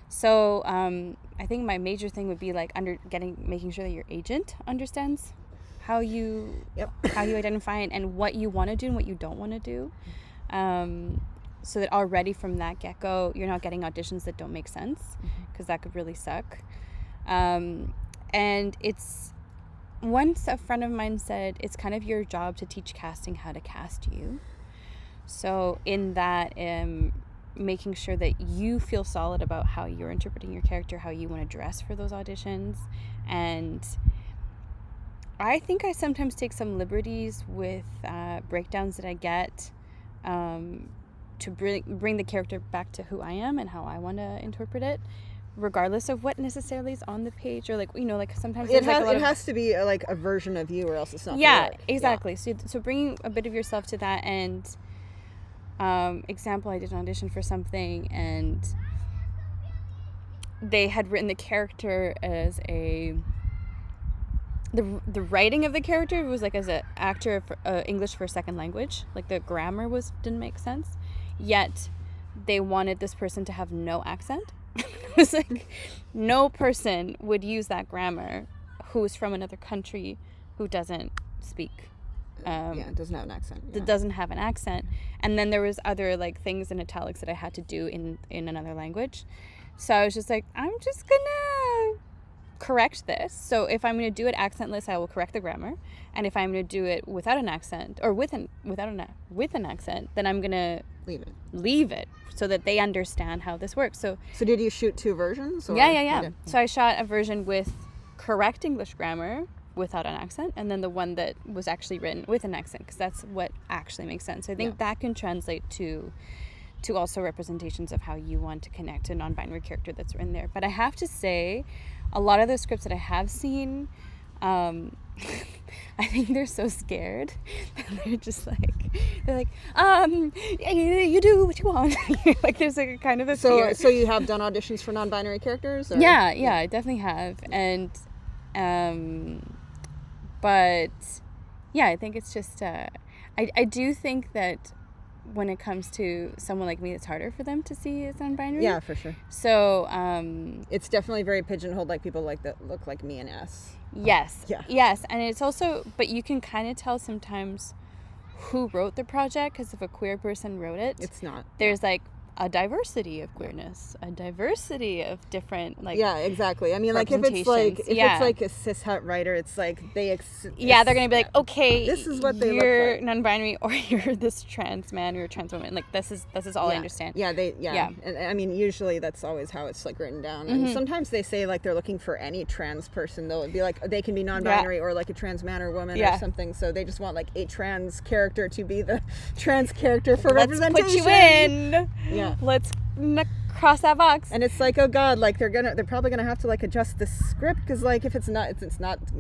So I think my major thing would be like making sure that your agent understands how you identify and what you want to do and what you don't want to do. So that already from that get-go, you're not getting auditions that don't make sense, because that could really suck. And it's, once a friend of mine said, it's kind of your job to teach casting how to cast you. So in that, making sure that you feel solid about how you're interpreting your character, how you want to dress for those auditions. And I think I sometimes take some liberties with breakdowns that I get, to bring the character back to who I am and how I want to interpret it, regardless of what necessarily is on the page, or like, like sometimes it has to be like a version of you, or else it's not. Exactly. Yeah. So bringing a bit of yourself to that. And example, I did an audition for something, and they had written the character as the writing of the character was like as an actor for English for a second language. Like the grammar didn't make sense. Yet they wanted this person to have no accent. It was like no person would use that grammar who's from another country who doesn't speak. Doesn't have an accent. That doesn't have an accent. And then there was other like things in italics that I had to do in another language. So I was just like, I'm just gonna correct this. So if I'm going to do it accentless, I will correct the grammar. And if I'm going to do it without an accent, or with an accent, then I'm going to leave it so that they understand how this works. So did you shoot two versions? Or? Yeah. So I shot a version with correct English grammar without an accent, and then the one that was actually written with an accent, because that's what actually makes sense. So I think that can translate to also representations of how you want to connect to a non-binary character that's in there. But I have to say, a lot of the scripts that I have seen, I think they're so scared. They're like, you do what you want. Like there's like a kind of a fear. So you have done auditions for non-binary characters? Or? Yeah, I definitely have. And, but yeah, I think it's just, I do think that when it comes to someone like me, it's harder for them to see as non-binary. Yeah, for sure. So it's definitely very pigeonholed, like people like that look like me and S. Yes. Yeah. Yes, and it's also, but you can kind of tell sometimes who wrote the project, because if a queer person wrote it, it's not. There's like a diversity of queerness, a diversity of different like. Yeah, exactly. I mean, like if it's like a cis het writer, it's like they're gonna be like, okay, this is what they you're look like. non-binary, or you're this trans man, or a trans woman. Like this is all I understand. Yeah. And I mean, usually that's always how it's like written down. And sometimes they say like they're looking for any trans person, though. It'd be like they can be non-binary or like a trans man or woman or something. So they just want like a trans character to be the trans character for representation. Let's put you in. Yeah. Let's Cross that box. And it's like, oh God, like they're probably gonna have to like adjust the script because like if it's not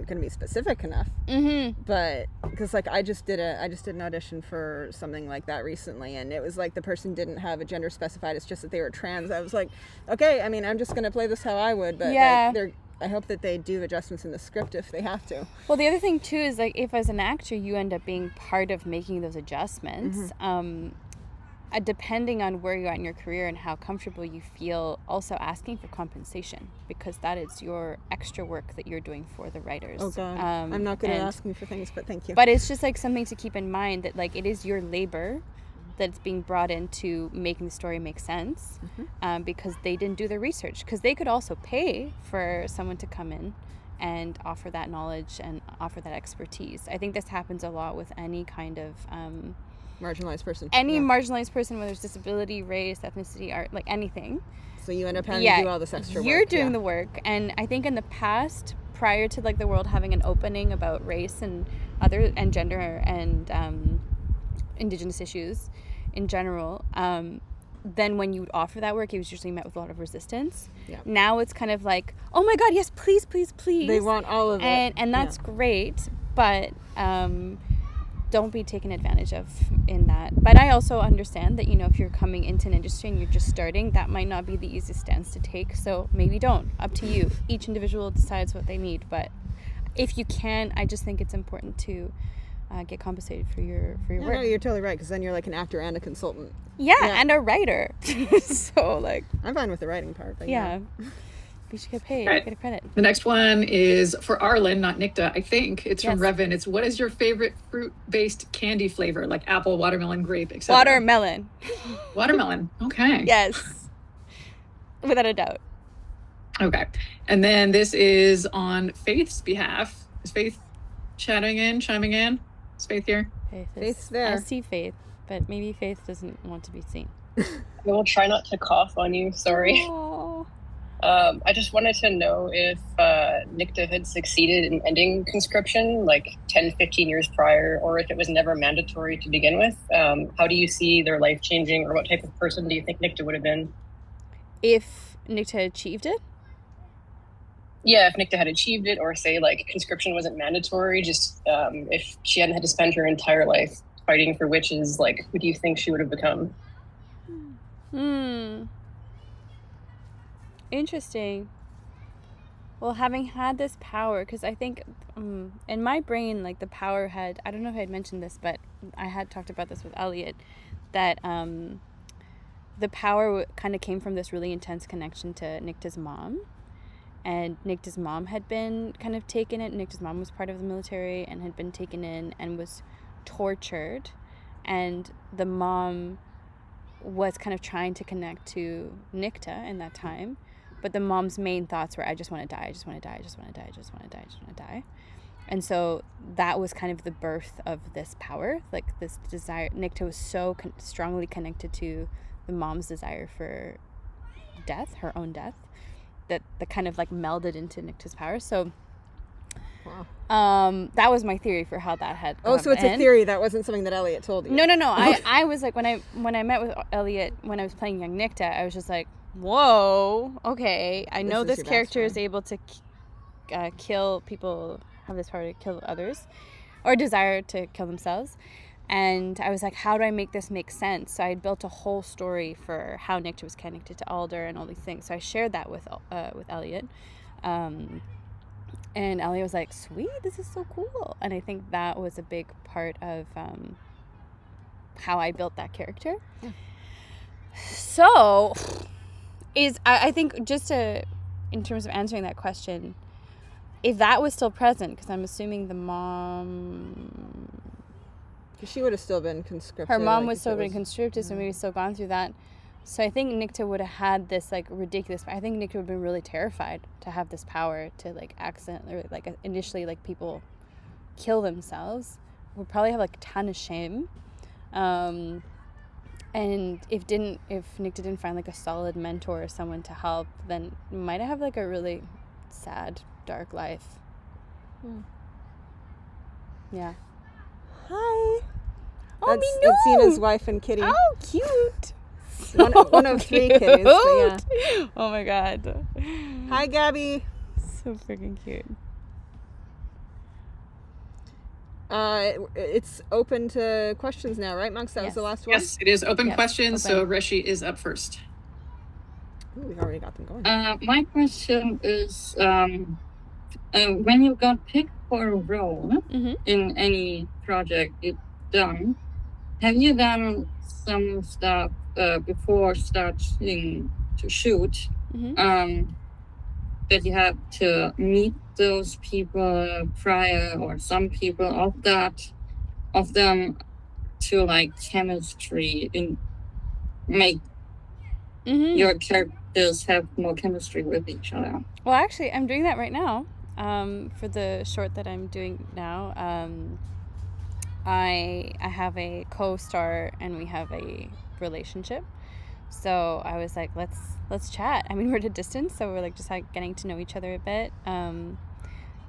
gonna be specific enough. Mm-hmm. But because like I just did an audition for something like that recently, and it was like the person didn't have a gender specified. It's just that they were trans. I was like, okay, I mean, I'm just gonna play this how I would, but yeah. like, I hope that they do adjustments in the script if they have to. Well, the other thing too is like if as an actor you end up being part of making those adjustments, depending on where you're at in your career and how comfortable you feel, also asking for compensation because that is your extra work that you're doing for the writers. Oh God, I'm not good at asking for things, but thank you. But it's just like something to keep in mind that like it is your labor that's being brought into making the story make sense, because they didn't do the research. Because they could also pay for someone to come in and offer that knowledge and offer that expertise. I think this happens a lot with any kind of marginalized person. Marginalized person, whether it's disability, race, ethnicity, art, like anything. So you end up having to do all this extra work. You're doing the work. And I think in the past, prior to like the world having an opening about race and gender and Indigenous issues in general, then when you would offer that work, it was usually met with a lot of resistance. Yeah. Now it's kind of like, oh my God, yes, please, please, please. They want all of it. And that's great, but don't be taken advantage of in that. But I also understand that, you know, if you're coming into an industry and you're just starting, that might not be the easiest stance to take. So maybe don't. Up to you. Each individual decides what they need. But if you can, I just think it's important to get compensated for your work. No, you're totally right, because then you're like an actor and a consultant. Yeah, and a writer. So like, I'm fine with the writing part. But yeah. We should get paid. Right. Get a credit. The next one is for Arlen, not Nicte. I think it's from Revan. It's what is your favorite fruit-based candy flavor, like apple, watermelon, grape, etc. Watermelon. Watermelon. Okay. Yes. Without a doubt. Okay. And then this is on Faith's behalf. Is Faith chiming in? Is Faith here? Faith's there. I see Faith, but maybe Faith doesn't want to be seen. I will try not to cough on you. Sorry. Oh. I just wanted to know if Nicte had succeeded in ending conscription like 10, 15 years prior, or if it was never mandatory to begin with. How do you see their life changing, or what type of person do you think Nicte would have been? If Nicte achieved it? Yeah, if Nicte had achieved it, or say like conscription wasn't mandatory, just if she hadn't had to spend her entire life fighting for witches, like who do you think she would have become? Interesting. Well, having had this power, because I think in my brain, like the power had, I don't know if I had mentioned this, but I had talked about this with Elliot, that the power kind of came from this really intense connection to Nicte's mom. And Nicte's mom had been kind of taken in. Nicte's mom was part of the military and had been taken in and was tortured. And the mom was kind of trying to connect to Nicte in that time. But the mom's main thoughts were, I just want to die, I just want to die, I just want to die, I just want to die, I just want to die. And so that was kind of the birth of this power, like this desire. Nicte was so strongly connected to the mom's desire for death, her own death, that kind of like melded into Nicte's power. So that was my theory for how that had gone. So it's a theory, that wasn't something that Elliot told you. No. I was like, when I met with Elliot when I was playing young Nicte, I was just like, whoa, okay, I know this character is able to kill people, have this power to kill others, or desire to kill themselves. And I was like, how do I make this make sense? So I had built a whole story for how Nicte was connected to Alder and all these things. So I shared that with Elliot. And Elliot was like, sweet, this is so cool. And I think that was a big part of how I built that character. Yeah. So I think just to, in terms of answering that question, if that was still present, because I'm assuming the mom... She would have still been conscripted. Her mom would still been conscripted, so maybe still gone through that. So I think Nicte would have had this like ridiculous. I think Nicte would have been really terrified to have this power to like accidentally, like initially, like people kill themselves. Would probably have like a ton of shame. And if Nicte didn't find like a solid mentor or someone to help, then might have like a really sad, dark life. Yeah. Hi. Oh, That's Ina's wife and Kitty. Oh, cute. kitties. One of 3 kitties. But yeah. Oh my god. Hi, Gabby. So freaking cute. It's open to questions now, right, Monks? That was the last one? Yes, it is open questions, open. so Reshi is up first. Ooh, we've already got them going. My question is, when you got picked for a role in any project you've done, have you done some stuff before starting to shoot that you have to meet those people prior, or some people of them to like chemistry and make your characters have more chemistry with each other? Well, actually, I'm doing that right now. For the short that I'm doing now, I have a co-star and we have a relationship. So I was like, let's chat. I mean, we're at a distance, so we're like just like getting to know each other a bit.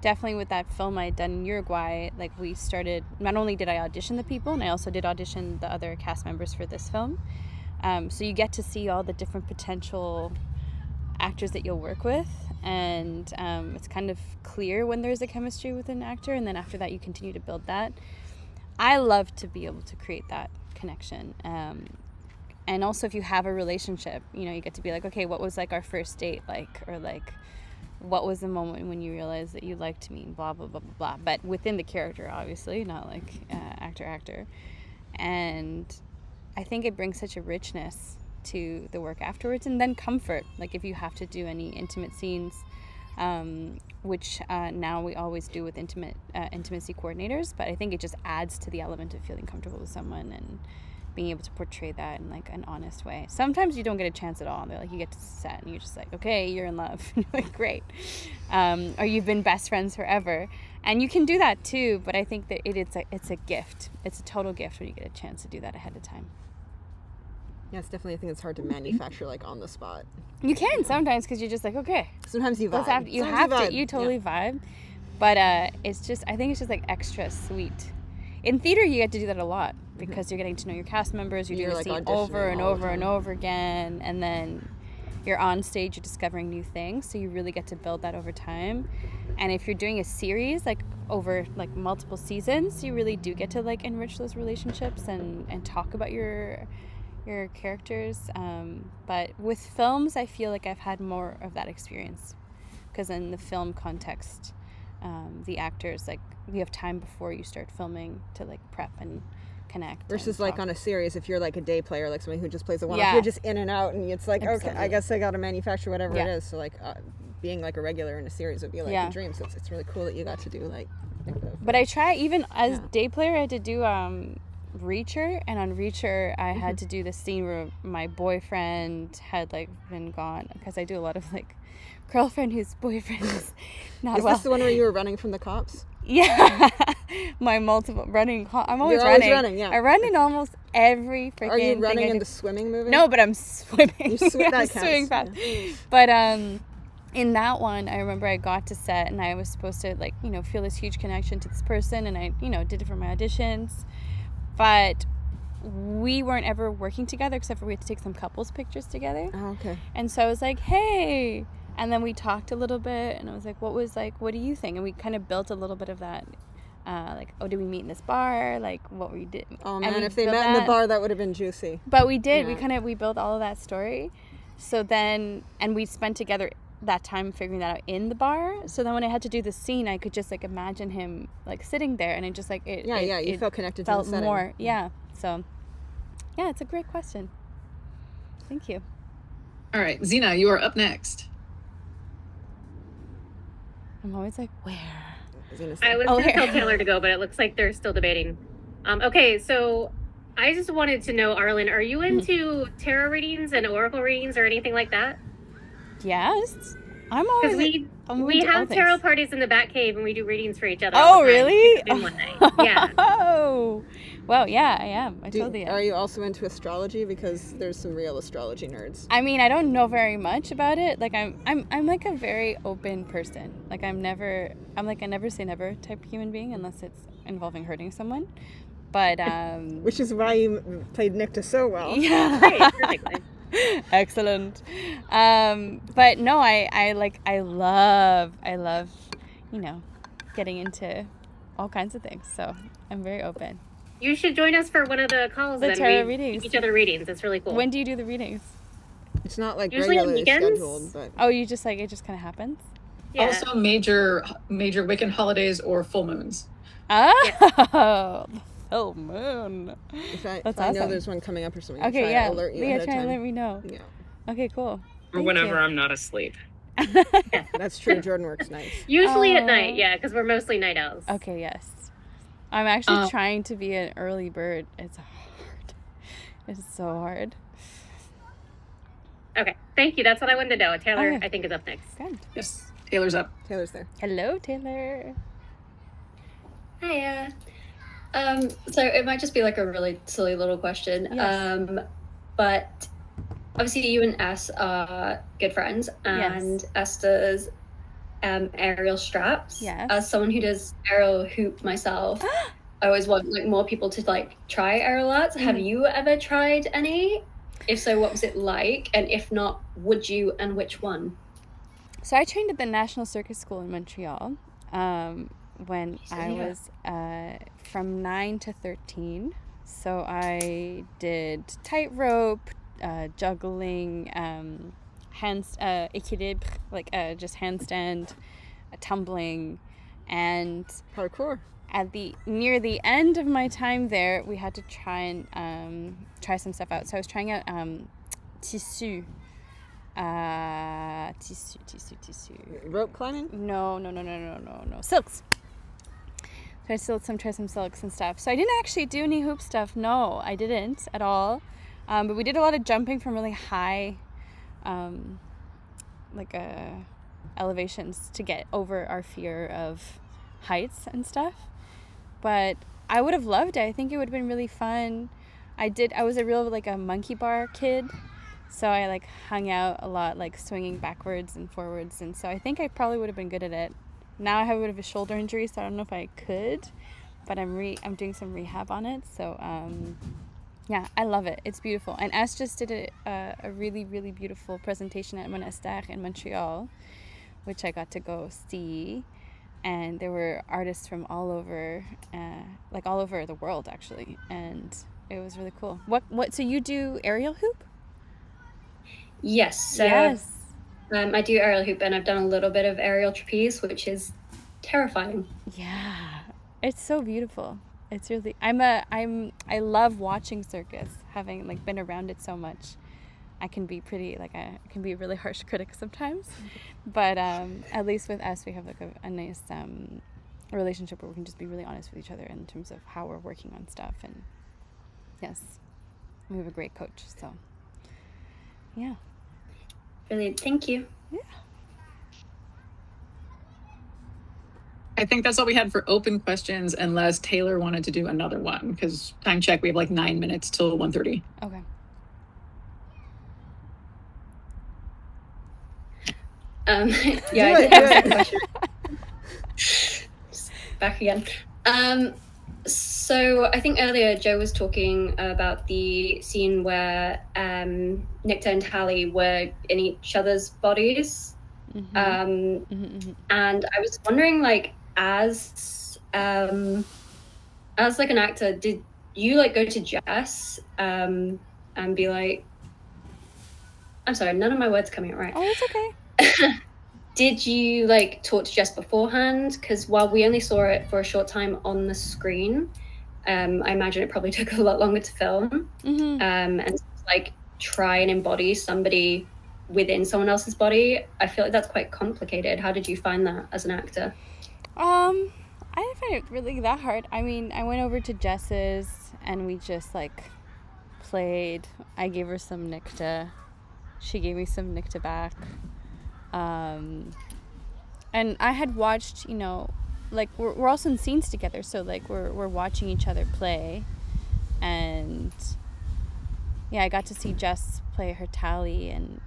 Definitely with that film I had done in Uruguay, like we started, not only did I audition the people, and I also did audition the other cast members for this film. So you get to see all the different potential actors that you'll work with, and it's kind of clear when there's a chemistry with an actor, and then after that you continue to build that. I love to be able to create that connection. And also if you have a relationship, you know, you get to be like, okay, what was like our first date like, or like what was the moment when you realized that you liked me, and blah blah blah blah blah, but within the character, obviously, not like actor. And I think it brings such a richness to the work afterwards, and then comfort, like if you have to do any intimate scenes, which now we always do with intimacy coordinators, but I think it just adds to the element of feeling comfortable with someone and being able to portray that in like an honest way. Sometimes you don't get a chance at all. They're like, you get to set and you're just like, okay, you're in love. You're like, great. Or you've been best friends forever. And you can do that too, but I think that it's a gift. It's a total gift when you get a chance to do that ahead of time. Yeah, it's definitely a thing that's hard to manufacture like on the spot. You can sometimes because you're just like, okay. Sometimes you vibe. You totally vibe. But it's just, I think it's just like extra sweet. In theater, you get to do that a lot because you're getting to know your cast members. You're doing the scene over and over and over again, and then you're on stage. You're discovering new things, so you really get to build that over time. And if you're doing a series like over like multiple seasons, you really do get to like enrich those relationships and talk about your characters. But with films, I feel like I've had more of that experience because in the film context, the actors, like, we have time before you start filming to like prep and connect. Versus like on a series, if you're like a day player, like somebody who just plays a one-off, Yeah. you're just in and out, and it's like, Absolutely. okay, I guess I got to manufacture whatever Yeah. it is. So like being like a regular in a series would be like Yeah. a dream. So it's really cool that you got to do like. But I try, even as day player, I had to do Reacher, and on Reacher I had to do the scene where my boyfriend had like been gone, because I do a lot of like girlfriend whose boyfriend is not Is well. this the one where you were running from the cops? Yeah. My multiple running. I'm always You're always running. running, yeah. I run in almost every freaking. Are you running thing in the swimming movie? No, but I'm swimming. You that I'm counts. swimming fast. Yeah. But in that one, I remember I got to set and I was supposed to like, you know, feel this huge connection to this person, and I, you know, did it for my auditions. But we weren't ever working together except for we had to take some couples pictures together. Oh, okay. And so I was like, hey. And then we talked a little bit, and I was like, what do you think? And we kind of built a little bit of that. Like, oh, did we meet in this bar? Like, what we did. Oh man, if they met in the bar, that would have been juicy. But we did. Yeah. We built all of that story. So then, and we spent together that time figuring that out in the bar. So then when I had to do the scene, I could just like imagine him like sitting there, and it just like it. You felt connected felt to the setting. more. Yeah. So, yeah, it's a great question. Thank you. All right, Zena, you are up next. I'm always like, where? I was going to tell Taylor to go, but it looks like they're still debating. Okay, so I just wanted to know, Arlen, are you into tarot readings and oracle readings or anything like that? Yes. I'm always. We have tarot parties in the Batcave, and we do readings for each other. Oh, all the time. really? We could do one night. Yeah. Oh, well, yeah, I am. I totally am. Are you also into astrology? Because there's some real astrology nerds. I mean, I don't know very much about it. Like, I'm like a very open person. Like, I'm like a never say never type human being unless it's involving hurting someone. But which is why you played Nicte so well. Yeah. Right, perfectly. Excellent. But no, I love, getting into all kinds of things. So I'm very open. You should join us for one of the calls. The then tarot we readings. give each other readings. It's really cool. When do you do the readings? It's not like Usually on regularly weekends. scheduled, but Oh, you just it just kind of happens? Yeah. Also major Wiccan holidays or full moons. Oh, full moon. if I That's know awesome. there's one coming up or something, Okay, I'll yeah. try to alert you ahead of Try to time. let me know. Yeah, Okay, cool. Or Thank whenever you. I'm not asleep. that's true. Jordan works nights. Usually at Oh. night, yeah, because we're mostly night owls. Okay, yes. I'm actually trying to be an early bird. It's hard. It's so hard. Okay, thank you. That's what I wanted to know. Taylor, Okay. I think, is up next. Good. Yes, Taylor's up. Taylor's there. Hello, Taylor. Hiya. So it might just be like a really silly little question. Yes. But obviously you and S are good friends, and Yes. S does aerial straps. Yes. As someone who does aerial hoop myself, I always want like more people to like try aerial arts. Have you ever tried any? If so, what was it like? And if not, would you, and which one? So I trained at the National Circus School in Montreal when I was from 9 to 13. So I did tightrope, juggling, équilibre, like just handstand, tumbling, and Parkour. Near the end of my time there, we had to try and try some stuff out. So I was trying out tissu. Tissue. Rope climbing? No. Silks. So I still try some silks and stuff. So I didn't actually do any hoop stuff. No, I didn't at all. But we did a lot of jumping from really high, elevations to get over our fear of heights and stuff. But I would have loved it. I think it would have been really fun. I was a real a monkey bar kid. So I hung out a lot, swinging backwards and forwards, and so I think I probably would have been good at it. Now I have a bit of a shoulder injury, so I don't know if I could, but I'm doing some rehab on it. So yeah, I love it. It's beautiful. And S just did a really, really beautiful presentation at Monastère in Montreal, which I got to go see, and there were artists from all over the world actually, and it was really cool. What? So you do aerial hoop? Yes. So, yes. I do aerial hoop, and I've done a little bit of aerial trapeze, which is terrifying. Yeah, it's so beautiful. It's really. I love watching circus. Having been around it so much, I can be pretty I can be a really harsh critic sometimes, but at least with us, we have a nice relationship where we can just be really honest with each other in terms of how we're working on stuff, and yes, we have a great coach. So yeah. Brilliant. Thank you. Yeah. I think that's all we had for open questions, unless Taylor wanted to do another one, because time check, we have 9 minutes till 1:30. Okay. Yeah, I did have a second question. Back again. So I think earlier Jo was talking about the scene where Nicte and Tally were in each other's bodies. And I was wondering, as an actor, did you go to Jess and be like, I'm sorry, none of my words coming out right. Oh, it's okay. Did you talk to Jess beforehand? Because while we only saw it for a short time on the screen, I imagine it probably took a lot longer to film. And try and embody somebody within someone else's body. I feel like that's quite complicated. How did you find that as an actor? I didn't find it really that hard. I mean, I went over to Jess's and we just played. I gave her some Nicte. She gave me some Nicte back. And I had watched, we're also in scenes together, so we're watching each other play, and yeah, I got to see Jess play her Tally, and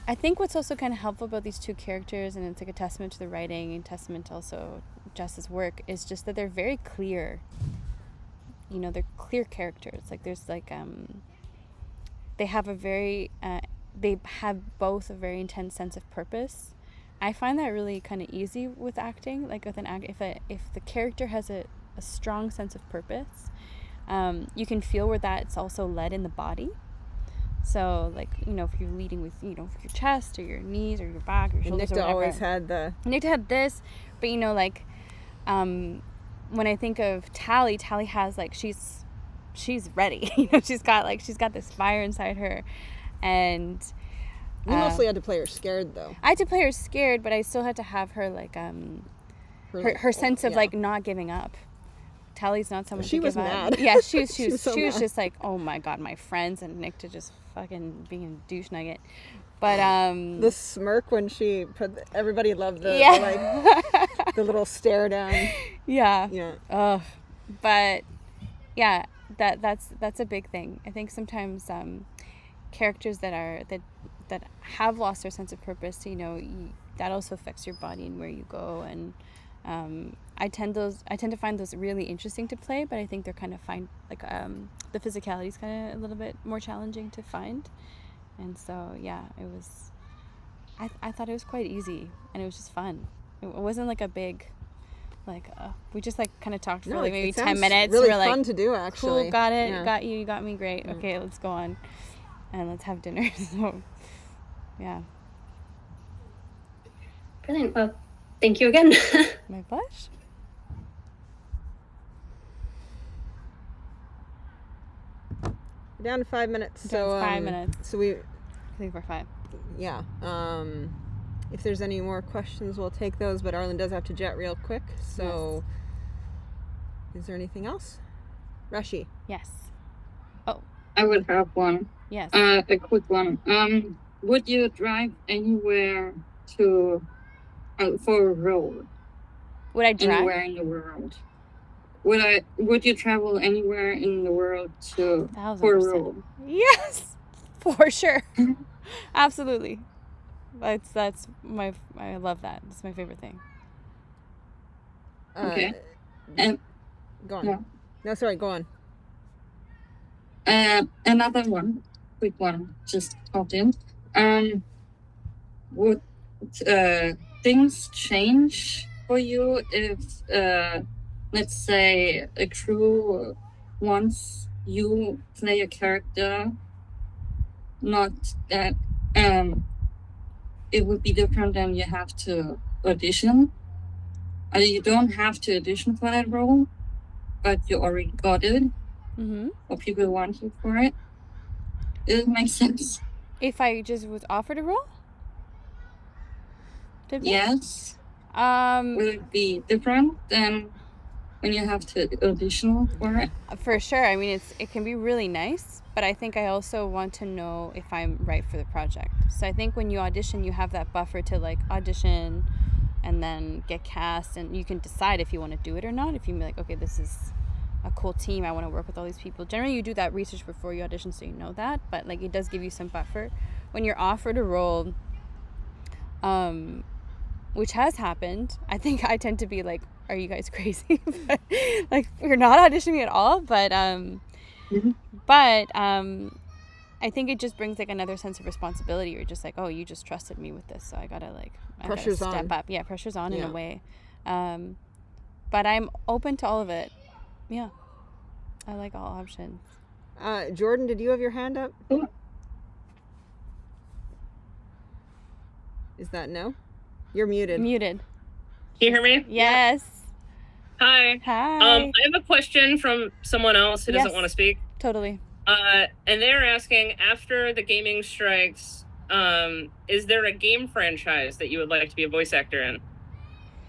I think what's also kind of helpful about these two characters, and it's a testament to the writing and testament to also Jess's work, is just that they're very clear you know, they're clear characters. Like there's like they have they have both a very intense sense of purpose. I find that really kind of easy with acting. Like with an act, if the character has a strong sense of purpose, you can feel where that's also led in the body. So, like, you know, if you're leading with, you know, with your chest or your knees or your back or your shoulders or Nicte whatever. always had Nicte had this, but, you know, like, when I think of Tally has, like, she's ready. You know, she's got this fire inside her. And you mostly had to play her scared, though. I had to play her scared, but I still had to have her, like, her sense of, like, not giving up. Tally's not someone she to was give mad. Up. Yeah, she was so mad. just like, oh my god, my friends, and Nicte just fucking being a douche nugget. But the smirk when she put everybody loved the like the little stare down. Yeah. But yeah, that's a big thing. I think sometimes characters that have lost their sense of purpose, you know, that also affects your body and where you go. And I tend to find those really interesting to play, but I think they're kind of like the physicality is kind of a little bit more challenging to find. And so yeah, it was. I thought it was quite easy, and it was just fun. It wasn't like a big, like we just like kind of talked for like maybe 10 minutes. Really we're like, fun to do, actually. Cool, got it, yeah. Got you, you got me, great. Okay, let's go on, and let's have dinner. So yeah. Brilliant. Well, thank you again. My pleasure. Down to 5 minutes. Down to 5 minutes. So I think we're 5. Yeah. If there's any more questions, we'll take those. But Arlen does have to jet real quick. So, Is there anything else? Rashi. Yes. Oh. I would have one. Yes. A quick one. Would you drive anywhere for a role? Would I drive? Anywhere in the world? Would you travel anywhere in the world for a role? Yes, for sure. Absolutely. I love that. It's my favorite thing. Okay. Go on. No, sorry, go on. Another one, quick one, just popped in. Would things change for you if, let's say, a crew wants you play a character, not that it would be different than you have to audition? You don't have to audition for that role, but you already got it, or people want you for it. Does it make sense? If I just was offered a role? Yes. Will it be different than when you have to audition for it? For sure. I mean, it can be really nice, but I think I also want to know if I'm right for the project. So I think when you audition, you have that buffer to like audition and then get cast, and you can decide if you want to do it or not. If you be like, okay, this is a cool team, I want to work with all these people. Generally, you do that research before you audition, so you know that. But like, it does give you some buffer when you're offered a role, which has happened. I think I tend to be like, are you guys crazy? But, like, you're not auditioning at all. But I think it just brings like another sense of responsibility. You're just like, oh, you just trusted me with this, so I gotta step up. Yeah, pressure's on in a way. But I'm open to all of it. Yeah, I like all options. Jordan, did you have your hand up? Is that no? You're muted. Muted. Can you hear me? Yes. Hi. Hi. I have a question from someone else who doesn't want to speak. Totally. And they're asking, after the gaming strikes, is there a game franchise that you would like to be a voice actor in?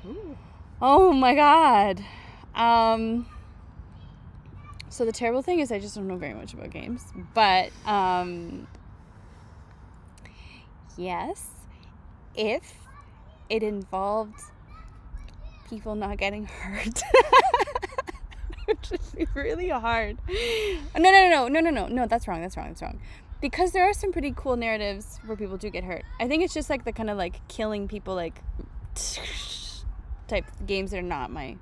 Ooh. Oh my god. So the terrible thing is I just don't know very much about games. But yes, if it involved people not getting hurt. Which would be really hard. No, that's wrong. Because there are some pretty cool narratives where people do get hurt. I think it's just like the kind of like killing people like type games that are not my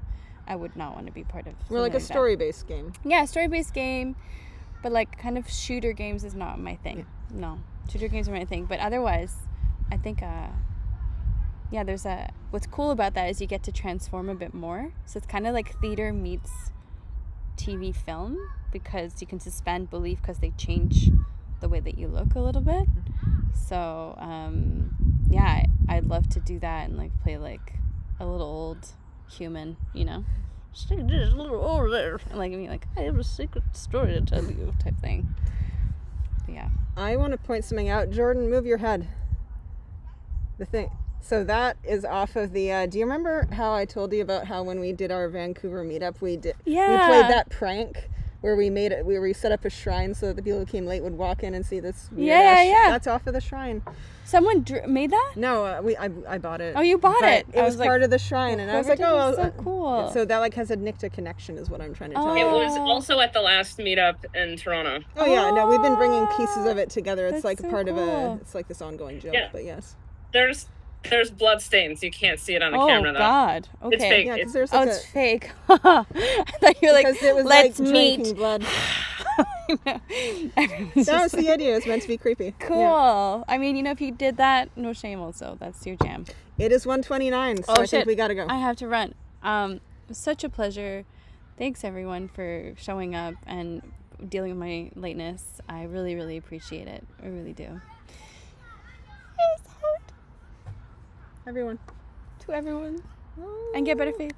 I would not want to be part of. More like a story-based game. Yeah, story-based game, but like kind of shooter games is not my thing. Yeah. No, shooter games are my thing. But otherwise, I think, there's what's cool about that is you get to transform a bit more. So it's kind of like theater meets TV film because you can suspend belief because they change the way that you look a little bit. So, I'd love to do that and like play like a little old human, you know, just a little over there, and like I have a secret story to tell you type thing. But yeah, I want to point something out. Jordan, move your head. The thing. So that is off of the. Do you remember how I told you about how when we did our Vancouver meetup, we played that prank where we set up a shrine so that the people who came late would walk in and see this weird That's off of the shrine. Someone made that? No, I bought it. Oh, you bought it? It was part of the shrine, and I was like, so cool. So that like has a Nicte connection, is what I'm trying to tell you. It was also at the last meetup in Toronto. Oh yeah, no, we've been bringing pieces of it together. It's like part of it's like this ongoing joke. Yeah. But yes, there's blood stains. You can't see it on the camera though. Oh God! Okay. It's fake. Yeah, it's fake. I thought you were like, it was let's like meet. Drinking blood. That was the idea. It was meant to be creepy. Cool. Yeah. I mean, if you did that, no shame. Also, that's your jam. It is 1:29, so I think we gotta go. I have to run. It was such a pleasure. Thanks everyone for showing up and dealing with my lateness. I really, really appreciate it. I really do. Everyone. To everyone. And get better faith.